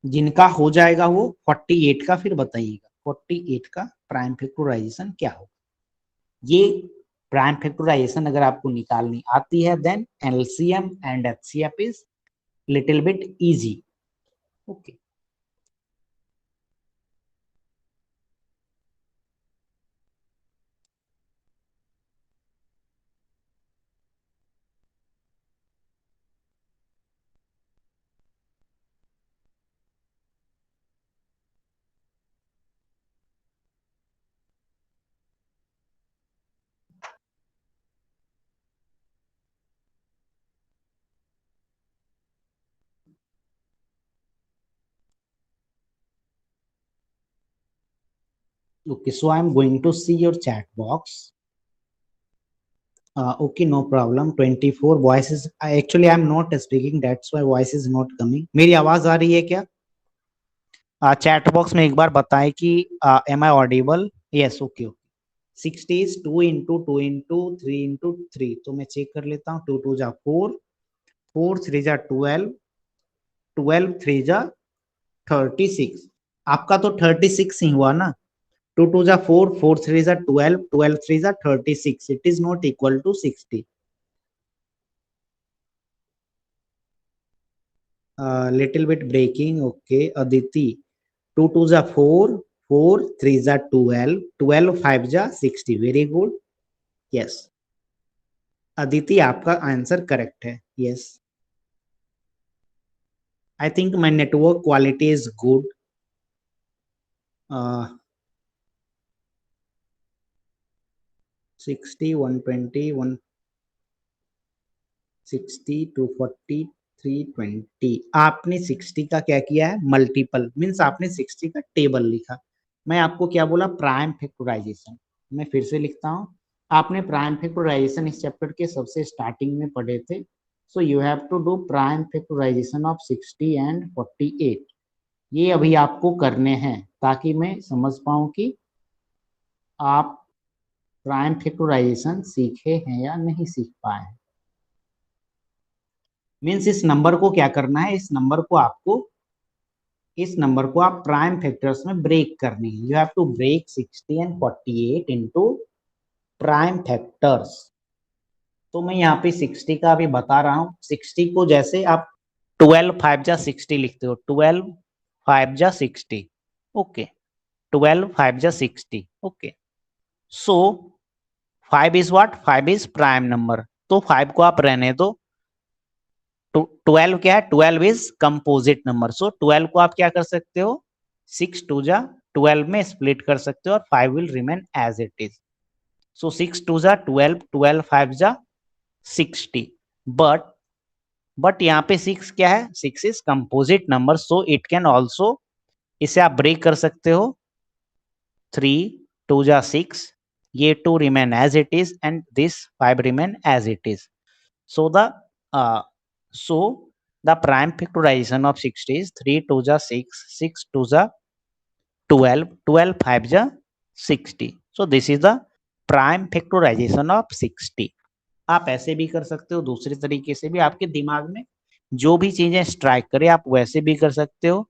जिनका हो जाएगा वो 48 का फिर बताइएगा 48 का प्राइम फैक्टराइजेशन क्या होगा। ये प्राइम फैक्टराइजेशन अगर आपको निकालनी आती है then LCM and HCF is little bit easy. Okay, okay, so I'm going to see your chat box. Okay, no problem. 24 voices. Actually, I'm not speaking. That's why voice is not coming. मेरी आवाज आ रही है क्या? Chat box में एक बार बताएं कि am I audible? Yes, okay. 60 is 2 into 2 into 3 into 3, तो मैं चेक कर लेता हूँ। 2 2 जा 4, 4 3 जा 12, 12 3 जा 36। आपका तो 36 ही हुआ ना? 2 2 जा 4, 4 3 जा 12, 12 3 जा 36। It is not equal to 60। Little bit breaking. Okay Aditi, 2 2 जा 4, 4 3 जा 12, 12 5 जा 60। Very good. यस अदिति, आपका आंसर करेक्ट है। Yes, I think my network quality is good. 60 120 160 240 320। आपने 60 का क्या किया है? मल्टीपल, मीन्स आपने 60 का टेबल लिखा। मैं आपको क्या बोला? Prime factorization. मैं फिर से लिखता हूँ, आपने प्राइम फैक्टराइजेशन इस चैप्टर के सबसे स्टार्टिंग में पढ़े थे। So you have to do prime factorization of 60 and 48। ये अभी आपको करने हैं ताकि मैं समझ पाऊं कि आप प्राइम फैक्टराइजेशन सीखे हैं या नहीं सीख पाए हैं। मीन्स इस नंबर को क्या करना है? इस नंबर को आप प्राइम फैक्टर्स में ब्रेक करनी है। You have to break 60 and 48 into prime factors. तो मैं यहाँ पे 60 का अभी बता रहा हूँ। 60 को जैसे आप 12 5 जा 60 लिखते हो, 12 5 जा 60। ओके, 12 5 जा 60। Okay, so 5 is what? 5 is prime number, तो 5 को आप रहने दो। 12 क्या है? 12 इज कंपोजिट नंबर, सो 12 को आप क्या कर सकते हो? 6 2 जा 12 में स्प्लिट कर सकते हो और 5 will remain as it is. So 6 2 जा 12, 12 5 जा 60। बट यहाँ पे 6 क्या है? 6 is composite number, so it can also, इसे आप ब्रेक कर सकते हो। 3 2 जा 6, ये 2 remain as it is and this 5 remain as it is. So the so the prime factorization of 60 is 3 2 जा 6, 6 2 जा 12, 12 5 जा 60. So this is the prime factorization of 60. आप ऐसे भी कर सकते हो, दूसरे तरीके से भी, आपके दिमाग में जो भी चीजें स्ट्राइक करे आप वैसे भी कर सकते हो.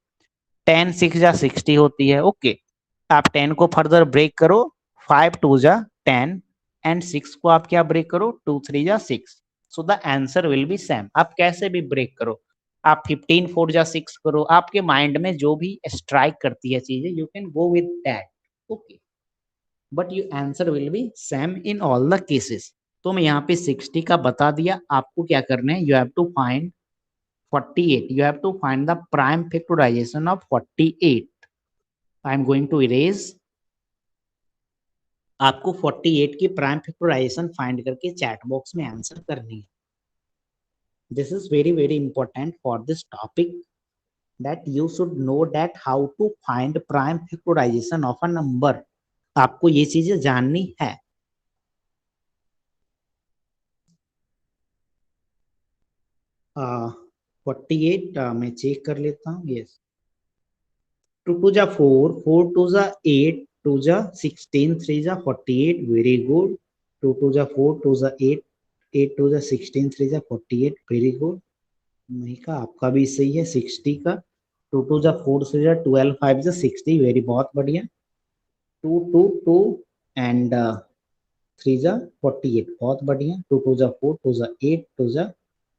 10 6 जा 60 होती है. ओके, आप 10 को फर्दर ब्रेक करो, 5 2 जा 10 एंड 6 को आप क्या ब्रेक करो, 2 3 जा 6. So the answer will be same. आप कैसे भी ब्रेक करो, आप 15 4 जा 6 करो, आपके माइंड में जो भी स्ट्राइक करती है चीजें, you can go with that. Okay, but your answer will be same in all the cases. तो मैं यहाँ पे 60 का बता दिया. आपको क्या करना है, you have to find 48. You have to find the prime factorization of 48. I am going to erase. आपको 48 की प्राइम फैक्टराइजेशन फाइंड करके चैट बॉक्स में आंसर करनी है. This is very very important for this topic, that you should know that how to find prime factorization of a number. आपको ये चीजें जाननी है. uh, 48 मैं चेक कर लेता हूँ. यस, 2 2 जा 4, 4 2 जा 8, 2 जा 16, 3 जा 48. Very good. 2 2 जा 4, 2 जा 8, 8 2 जा 16, 3 जा 48. Very good. नहीं का आपका भी सही है 60 का. 2 2 जा 4 3 जा 12, 5 जा 60. वेरी बहुत बढ़िया. 2 2 2 एंड 3 जा 48. बहुत बढ़िया. 2 2 जा 4, 2 जा 8, 2 जा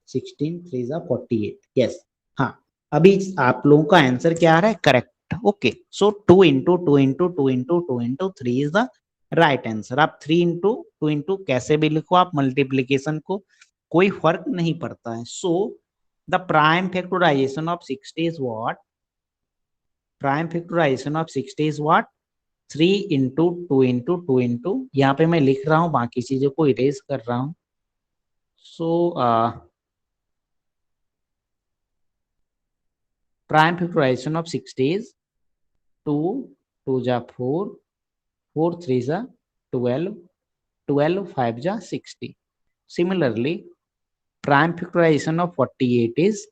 16, 3 जा 48. यस, हाँ, अभी आप लोगों का आंसर क्या आ रहा है, correct. Okay, so 2 into 2 into 2 into 2 into 3 is the right answer. आप 3 into 2 into कैसे भी लिखो, आप मल्टीप्लीकेशन को, कोई फर्क नहीं पड़ता है. So the prime factorization of 60 is what? Prime factorization of 60 is what? 3 into 2 into 2 into, यहाँ पे मैं लिख रहा हूँ, बाकी चीजों को इरेज कर रहा हूँ. सो prime factorization of 60 is 2 2 जा 4, 4 3 जा 12, 12 5 जा 60. Similarly, prime factorization of 48 is,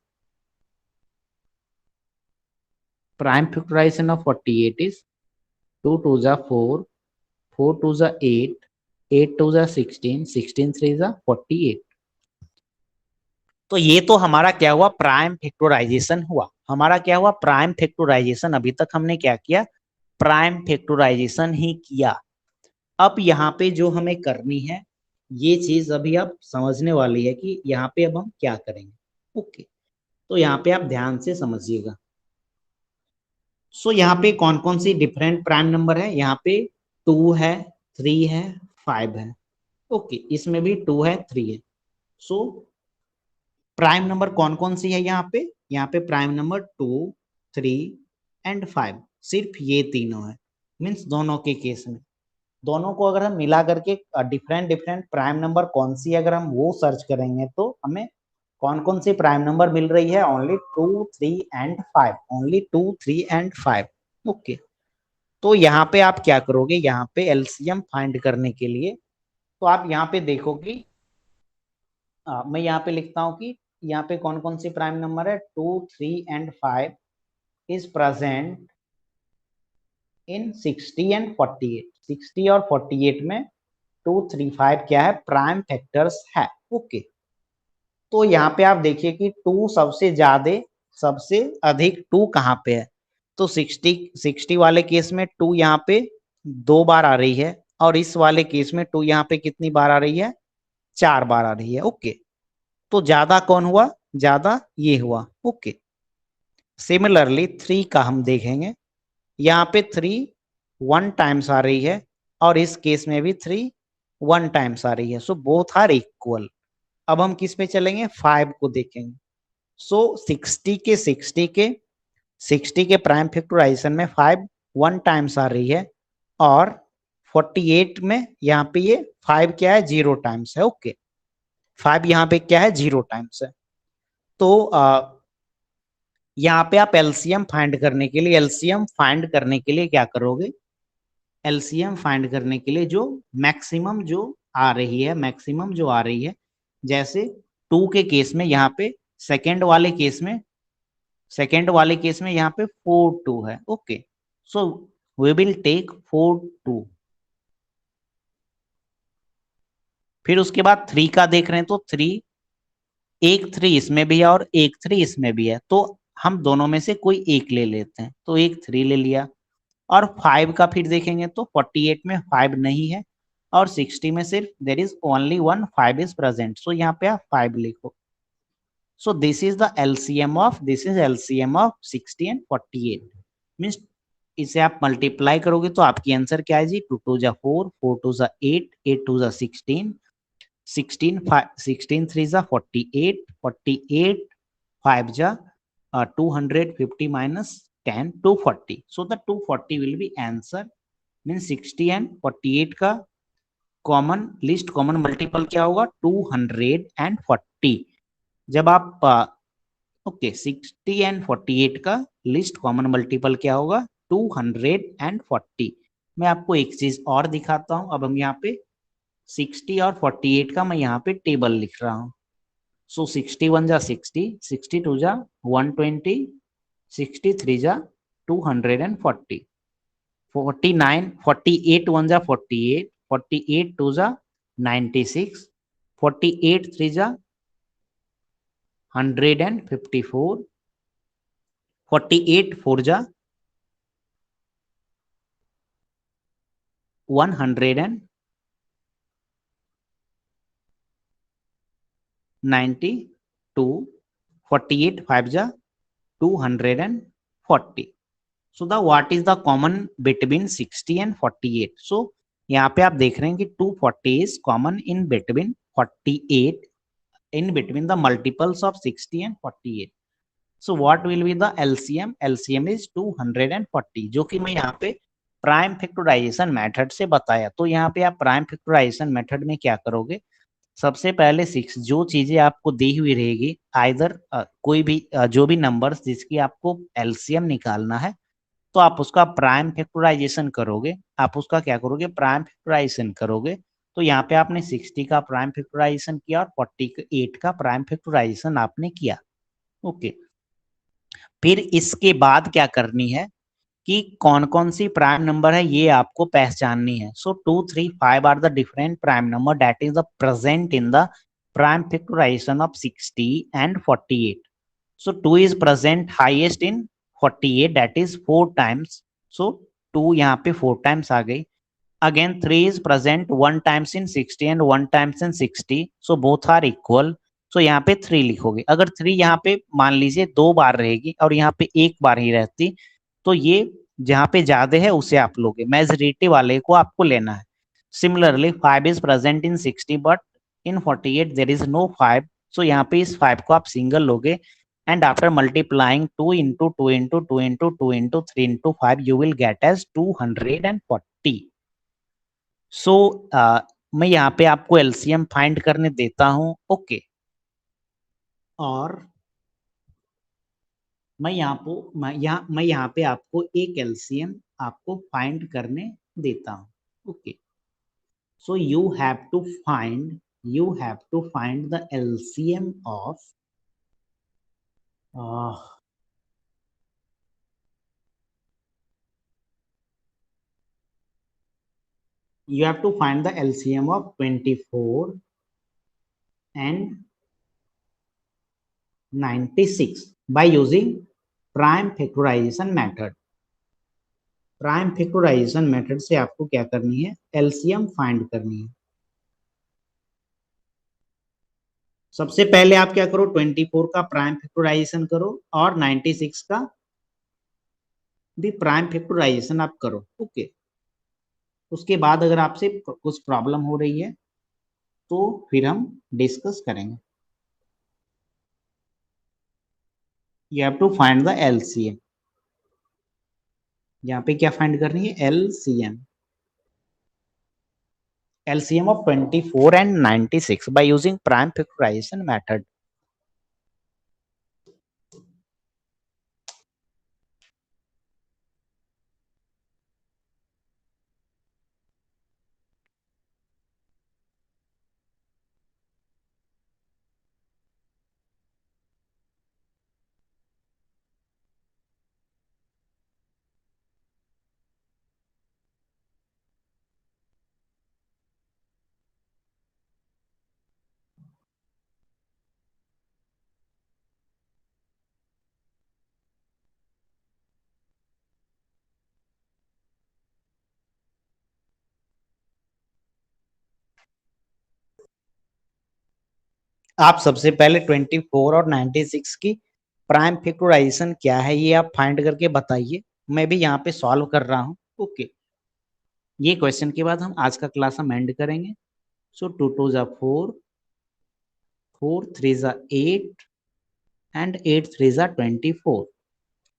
prime factorization of 48 is 2 2 जा 4, 4 2 जा 8, 8 2 जा 16, 16 3 जा 48. तो ये तो हमारा क्या हुआ, प्राइम फैक्टराइजेशन हुआ. हमारा क्या हुआ, प्राइम फैक्टराइजेशन. अभी तक हमने क्या किया, प्राइम फैक्टराइजेशन ही किया. अब यहाँ पे जो हमें करनी है, ये चीज अभी आप समझने वाली है कि यहाँ पे अब हम क्या करेंगे. ओके, तो यहाँ पे आप ध्यान से समझिएगा. सो यहाँ पे कौन कौन सी डिफरेंट प्राइम नंबर है, यहाँ पे 2 है, 3 है, 5 है. ओके, इसमें भी 2 है, 3 है. सो प्राइम नंबर कौन कौन सी है यहाँ पे प्राइम नंबर 2 3 एंड 5. सिर्फ ये तीनों है. मीन्स दोनों के केस में, दोनों को अगर हम मिला करके डिफरेंट डिफरेंट प्राइम नंबर कौन सी, अगर हम वो सर्च करेंगे तो हमें कौन कौन सी प्राइम नंबर मिल रही है, only 2 3 and 5. Only 2 3 and 5. Okay, तो यहाँ पे आप क्या करोगे, यहाँ पे एलसीएम फाइंड करने के लिए, तो आप यहाँ पे देखोगे, मैं यहाँ पे लिखता हूँ कि यहाँ पे कौन कौन सी प्राइम नंबर है, 2 3 and 5 is present in 60 and 48. 60 और 48 में 2 3 5 क्या है, प्राइम फैक्टर्स है. ओके, तो यहाँ पे आप देखिए कि 2 सबसे ज्यादा, सबसे अधिक 2 कहाँ पे है, तो 60 वाले केस में 2 यहाँ पे 2 बार आ रही है, और इस वाले केस में 2 यहाँ पे कितनी बार आ रही है, 4 बार आ रही है. ओके, तो ज्यादा कौन हुआ, ज्यादा ये हुआ. ओके, सिमिलरली 3 का हम देखेंगे, यहाँ पे 3 1 टाइम्स आ रही है, और इस केस में भी 3 1 टाइम्स आ रही है. So both are equal. अब हम किस पे चलेंगे, 5 को देखेंगे. सो 60 के प्राइम फैक्टराइजेशन में 5 1 टाइम्स आ रही है, और 48 में यहाँ पे ये 5 क्या है, 0 टाइम्स है. ओके, 5 यहाँ पे क्या है, 0 टाइम्स है. तो यहाँ पे आप एलसीएम फाइंड करने के लिए, क्या करोगे, एलसीएम फाइंड करने के लिए जो मैक्सिमम जो आ रही है, जैसे 2 के केस में यहाँ पे सेकेंड वाले केस में यहाँ पे 4 2 है। Okay, so we will take 4 2। फिर उसके बाद 3 का देख रहे हैं तो एक 3 इसमें भी है और एक 3 इसमें भी है, तो हम दोनों में से कोई एक ले लेते हैं, तो एक 3 ले लिया। और 5 का फिर देखेंगे तो 48 में 5 नहीं है और 60 में सिर्फ there is only one 5 is present, so यहाँ पे आप 5 लिखो। So this is the LCM of 60 and 48 means इसे आप मल्टीप्लाई करोगे तो आपकी आंसर क्या है जी, 2 2 जा 4, 4 2 जा 8, 8 2 जा 16, 16 3 जा 48, 48 5 जा 250 minus 10 240, so the 240 will be answer। Means 60 and 48 का कॉमन मल्टीपल क्या होगा, 240। जब आप ओके 60 एंड 48 का लिस्ट कॉमन मल्टीपल क्या होगा, 240। मैं आपको एक चीज और दिखाता हूं। अब हम यहाँ पे 60 और 48 का मैं यहाँ पे टेबल लिख रहा हूँ। सो 61 जा 60, 62 जा 120, 63 जा 240, 49 48 1 जा 48, 48 2 जा 96, 48 3 जा 154, 48 4 जा 192, 48 5 जा 240। So the what is the common between 60 and 48? सो यहाँ पे आप देख रहे हैं कि 240 is common in between 48, in between the multiples of 60 and 48। So what will be the LCM? LCM is 240, जो कि मैं यहाँ पे प्राइम फैक्टराइजेशन मेथड से बताया। तो यहाँ पे आप प्राइम फैक्टराइजेशन मेथड में क्या करोगे, सबसे पहले 6 जो चीजें आपको दी हुई रहेगी, आइदर कोई भी जो भी नंबर्स जिसकी आपको एलसीएम निकालना है, तो आप उसका प्राइम फैक्टराइजेशन करोगे। आप उसका क्या करोगे, प्राइम फैक्टराइजेशन करोगे। तो यहाँ पे आपने 60 का प्राइम फैक्टराइजेशन किया और 48 का प्राइम फैक्टराइजेशन आपने किया। ओके, फिर इसके बाद क्या करनी है कि कौन कौन सी प्राइम नंबर है ये आपको पहचाननी है। So 2 3 5 are the different prime number that is the present in the prime factorization of 60 and 48। So 2 is present highest in 48, that is 4 times। So 2 यहाँ पे 4 times आ गई। Again 3 is present 1 times in 60 and 1 times in 60, so both are equal। So यहाँ पे 3 लिखोगे। अगर 3 यहाँ पे मान लीजिए 2 बार रहेगी और यहाँ पे 1 बार ही रहती, तो ये जहाँ पे ज्यादा है उसे आप लोगे, मेजोरिटी वाले को आपको लेना है। Similarly 5 is present in 60 but in 48 there is no 5, so यहाँ पे इस 5 को आप सिंगल लोगे and after multiplying 2 into 2 into 2 into 2 into 3 into 5 you will get as 240। सो मैं यहाँ पे आपको एलसीएम फाइंड करने देता हूँ। ओके, और मैं यहाँ पे आपको एक एलसीएम आपको फाइंड करने देता हूँ। Okay, so you have to find the LCM of you have to find the LCM of 24 and 96 by using prime factorization method। Prime factorization method से आपको क्या करनी है, एलसीएम फाइंड करनी है। सबसे पहले आप क्या करो, 24 का प्राइम फैक्टराइजेशन करो और 96 का भी प्राइम फैक्टराइजेशन आप करो। ओके, उसके बाद अगर आपसे कुछ प्रॉब्लम हो रही है तो फिर हम डिस्कस करेंगे। You have to find the LCM. यहाँ पे क्या फाइंड करनी है, LCM. LCM of 24 and 96 by using prime factorization method। आप सबसे पहले 24 और 96 की प्राइम फैक्टराइजेशन क्या है ये आप फाइंड करके बताइए, मैं भी यहाँ पे सॉल्व कर रहा हूँ। ओके, ये क्वेश्चन के बाद हम आज का क्लास हम एंड करेंगे। सो 2 2 जा 4, 4 3 जा 8 एंड 8 3 जा 24।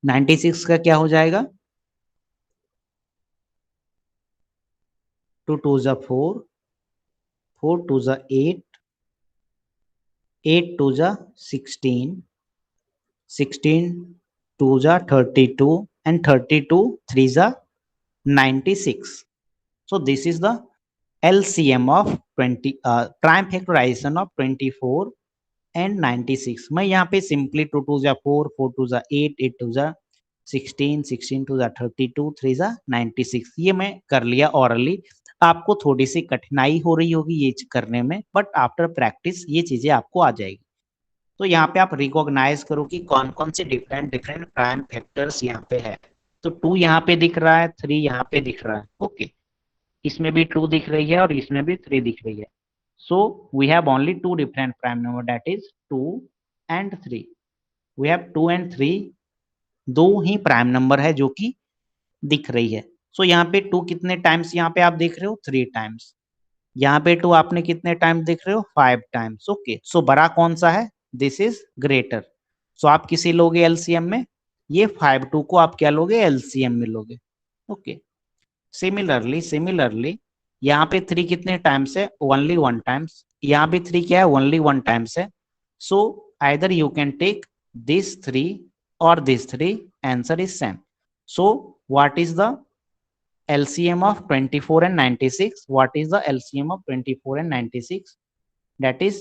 96 का क्या हो जाएगा? 2 2 जा 4, 4 2 जा 8, 8 2 जा 16, 16 2 जा 32 and 32 3 जा 96. So this is the LCM of 20 prime factorization of 24 and 96. मैं यहाँ पे सिंपली 2 2 जा 4, 4 2 जा 8, 8 2 जा 16, 16 2 जा 32, 3 जा 96, ये मैं कर लिया orally। आपको थोड़ी सी कठिनाई हो रही होगी ये करने में, बट आफ्टर प्रैक्टिस ये चीजें आपको आ जाएगी। तो यहाँ पे आप रिकॉग्नाइज करो कि कौन कौन से डिफरेंट डिफरेंट प्राइम फैक्टर्स यहाँ पे है। तो 2 यहाँ पे दिख रहा है, 3 यहाँ पे दिख रहा है। ओके, इसमें भी 2 दिख रही है और इसमें भी 3 दिख रही है। So we have only 2 different prime number, that is 2 and 3। We have 2 and 3, दो ही प्राइम नंबर है जो कि दिख रही है। सो यहाँ पे 2 कितने टाइम्स यहाँ पे आप देख रहे हो? 3 टाइम्स। यहाँ पे 2 आपने कितने टाइम देख रहे हो? 5 टाइम्स। ओके, सो बड़ा कौन सा है? This is greater. सो आप किसे लोगे एलसीएम में? ये 5 2 को आप क्या लोगे? एलसीएम में लोगे। ओके, सिमिलरली यहाँ पे 3 कितने टाइम्स है? Only 1 times. यहाँ पे 3 क्या है? ओनली 1 टाइम्स है। So either you can take this 3 और this 3, answer is same. So what is the LCM of 24 and 96? What is the LCM of 24 and 96? That is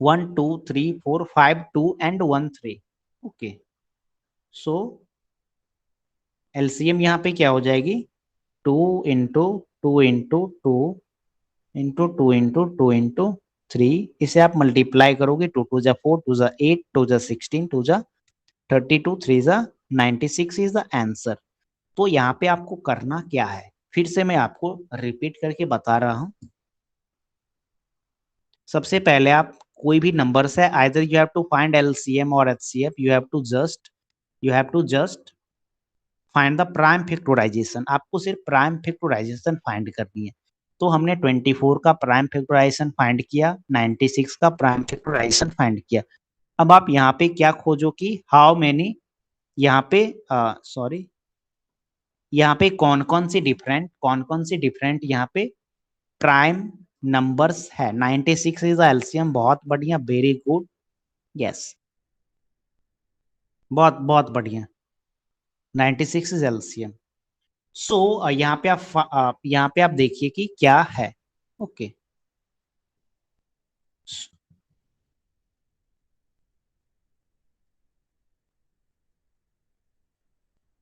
1 2 3 4 5 2 and 1 3. Okay, so LCM यहाँ पे क्या हो जाएगी? 2 into 2 into 2 into 2 into 2 into 3। इसे आप multiply करोगे, 2 2 जा 4, 2 जा 8, 2 जा 16, 2 जा 32, 3 जा 96 इज द आंसर। तो यहाँ पे आपको करना क्या है, फिर से मैं आपको रिपीट करके बता रहा हूं। सबसे पहले आप कोई भी नंबर से either you have to find LCM और HCF, you have to just find the prime factorization. आपको सिर्फ प्राइम फैक्टराइजेशन फाइंड करनी है। तो हमने 24 का प्राइम फैक्टराइजेशन फाइंड किया, 96 का प्राइम फैक्टराइजेशन फाइंड किया। अब आप यहाँ पे क्या खोजो कि हाउ मेनी, यहाँ पे सॉरी, यहाँ पे कौन कौन सी डिफरेंट यहाँ पे प्राइम नंबर्स है। 96 इज एलसीएम। बहुत बढ़िया, वेरी गुड, यस, बहुत बहुत बढ़िया, 96 इज एलसीएम। सो यहाँ पे आप देखिए कि क्या है। ओके,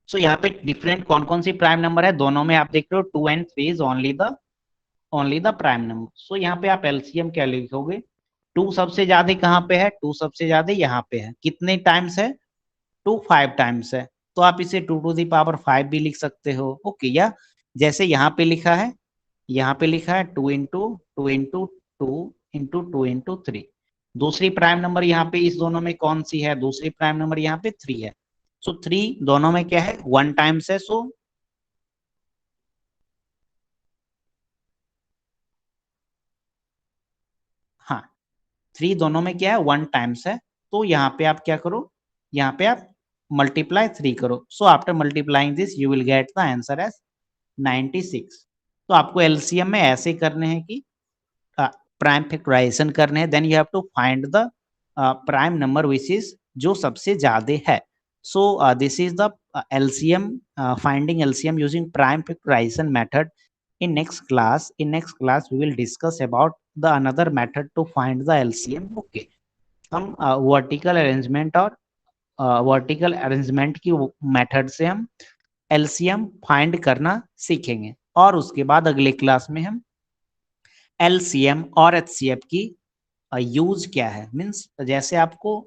सो यहाँ पे डिफरेंट कौन कौन सी प्राइम नंबर है, दोनों में आप देख रहे हो 2 and 3 is only the prime number. So यहाँ पे आप एलसीएम क्या लिखोगे? 2 सबसे ज्यादा कहाँ पे है? 2 सबसे ज्यादा यहाँ पे है। कितने टाइम्स है? 2 5 टाइम्स है। तो आप इसे 2 टू द पावर 5 भी लिख सकते हो। ओके, या जैसे यहाँ पे लिखा है, 2 इंटू 2 इंटू 2 इंटू 2 इंटू 3। दूसरी प्राइम नंबर यहाँ पे इस दोनों में कौन सी है? दूसरी प्राइम नंबर यहाँ पे 3 है। सो 3 दोनों में क्या है? 1 टाइम्स है। सो हाँ, 3 दोनों में क्या है? 1 टाइम्स है। तो यहाँ पे आप क्या करो? यहाँ पे आप मल्टीप्लाई 3 करो। So after multiplying this you will get the answer as 96। तो आपको एलसीएम में ऐसे करने हैं कि प्राइम फैक्टराइजेशन करने हैं, then you have to find the prime number which is जो सबसे ज्यादा है। So this is the LCM, finding LCM using prime factorization method. In next class we will discuss about the another method to find the LCM. Okay, हम vertical arrangement और vertical arrangement की method से हम LCM find करना सीखेंगे, और उसके बाद अगले क्लास में हम LCM और HCF की यूज क्या है, मीन्स जैसे आपको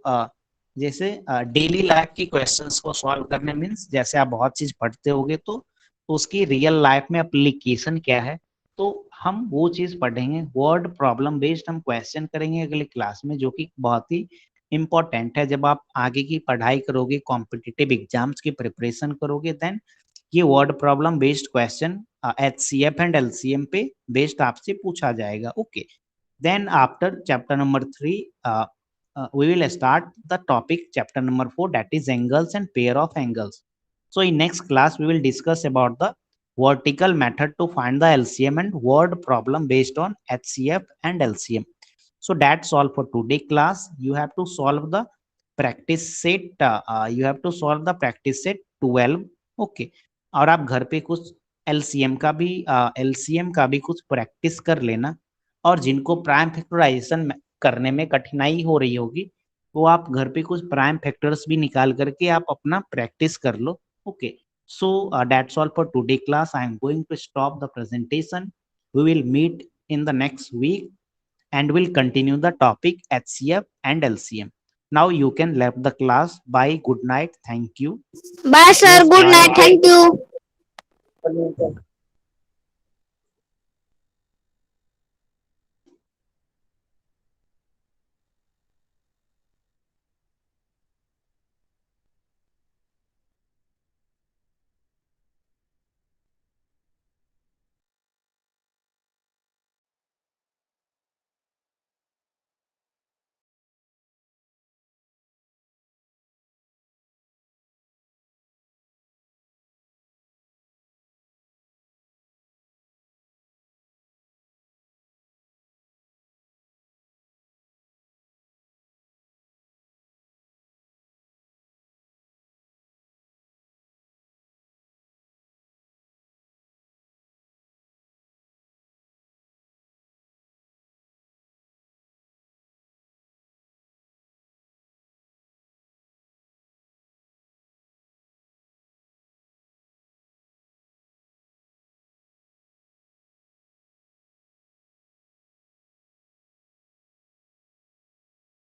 जैसे डेली लाइफ की क्वेश्चंस को सॉल्व करने, मीन्स जैसे आप बहुत चीज पढ़ते होगे तो उसकी रियल लाइफ में एप्लीकेशन क्या है, तो हम वो चीज पढ़ेंगे, वर्ड प्रॉब्लम बेस्ड हम क्वेश्चन करेंगे अगले क्लास में, जो कि बहुत ही इम्पोर्टेंट है। जब आप आगे की पढ़ाई करोगे, कॉम्पिटिटिव एग्जाम्स की प्रिपरेशन करोगे, देन ये word problem based question HCF and LCM पे बेस्ड आपसे पूछा जाएगा। Okay, then after chapter number 3 we will start the topic chapter number 4, that is angles and pair of angles. So in next class we will discuss about the vertical method to find the LCM and word problem based on HCF and LCM. So that's all for today class. You have to solve the practice set, you have to solve the practice set 12. Okay, और आप घर पे कुछ LCM का भी कुछ practice कर लेना, और जिनको प्राइम फैक्टराइजेशन करने में कठिनाई हो रही होगी, वो आप घर पे कुछ प्राइम फैक्टर्स भी निकाल करके आप अपना प्रैक्टिस कर लो। Okay, so that's all for today class. I am going to stop the presentation. We will meet in the next week and will continue the topic HCF and LCM. Now you can left the class. Bye, good night, thank you. Bye sir, Yes, good bye. night, thank you.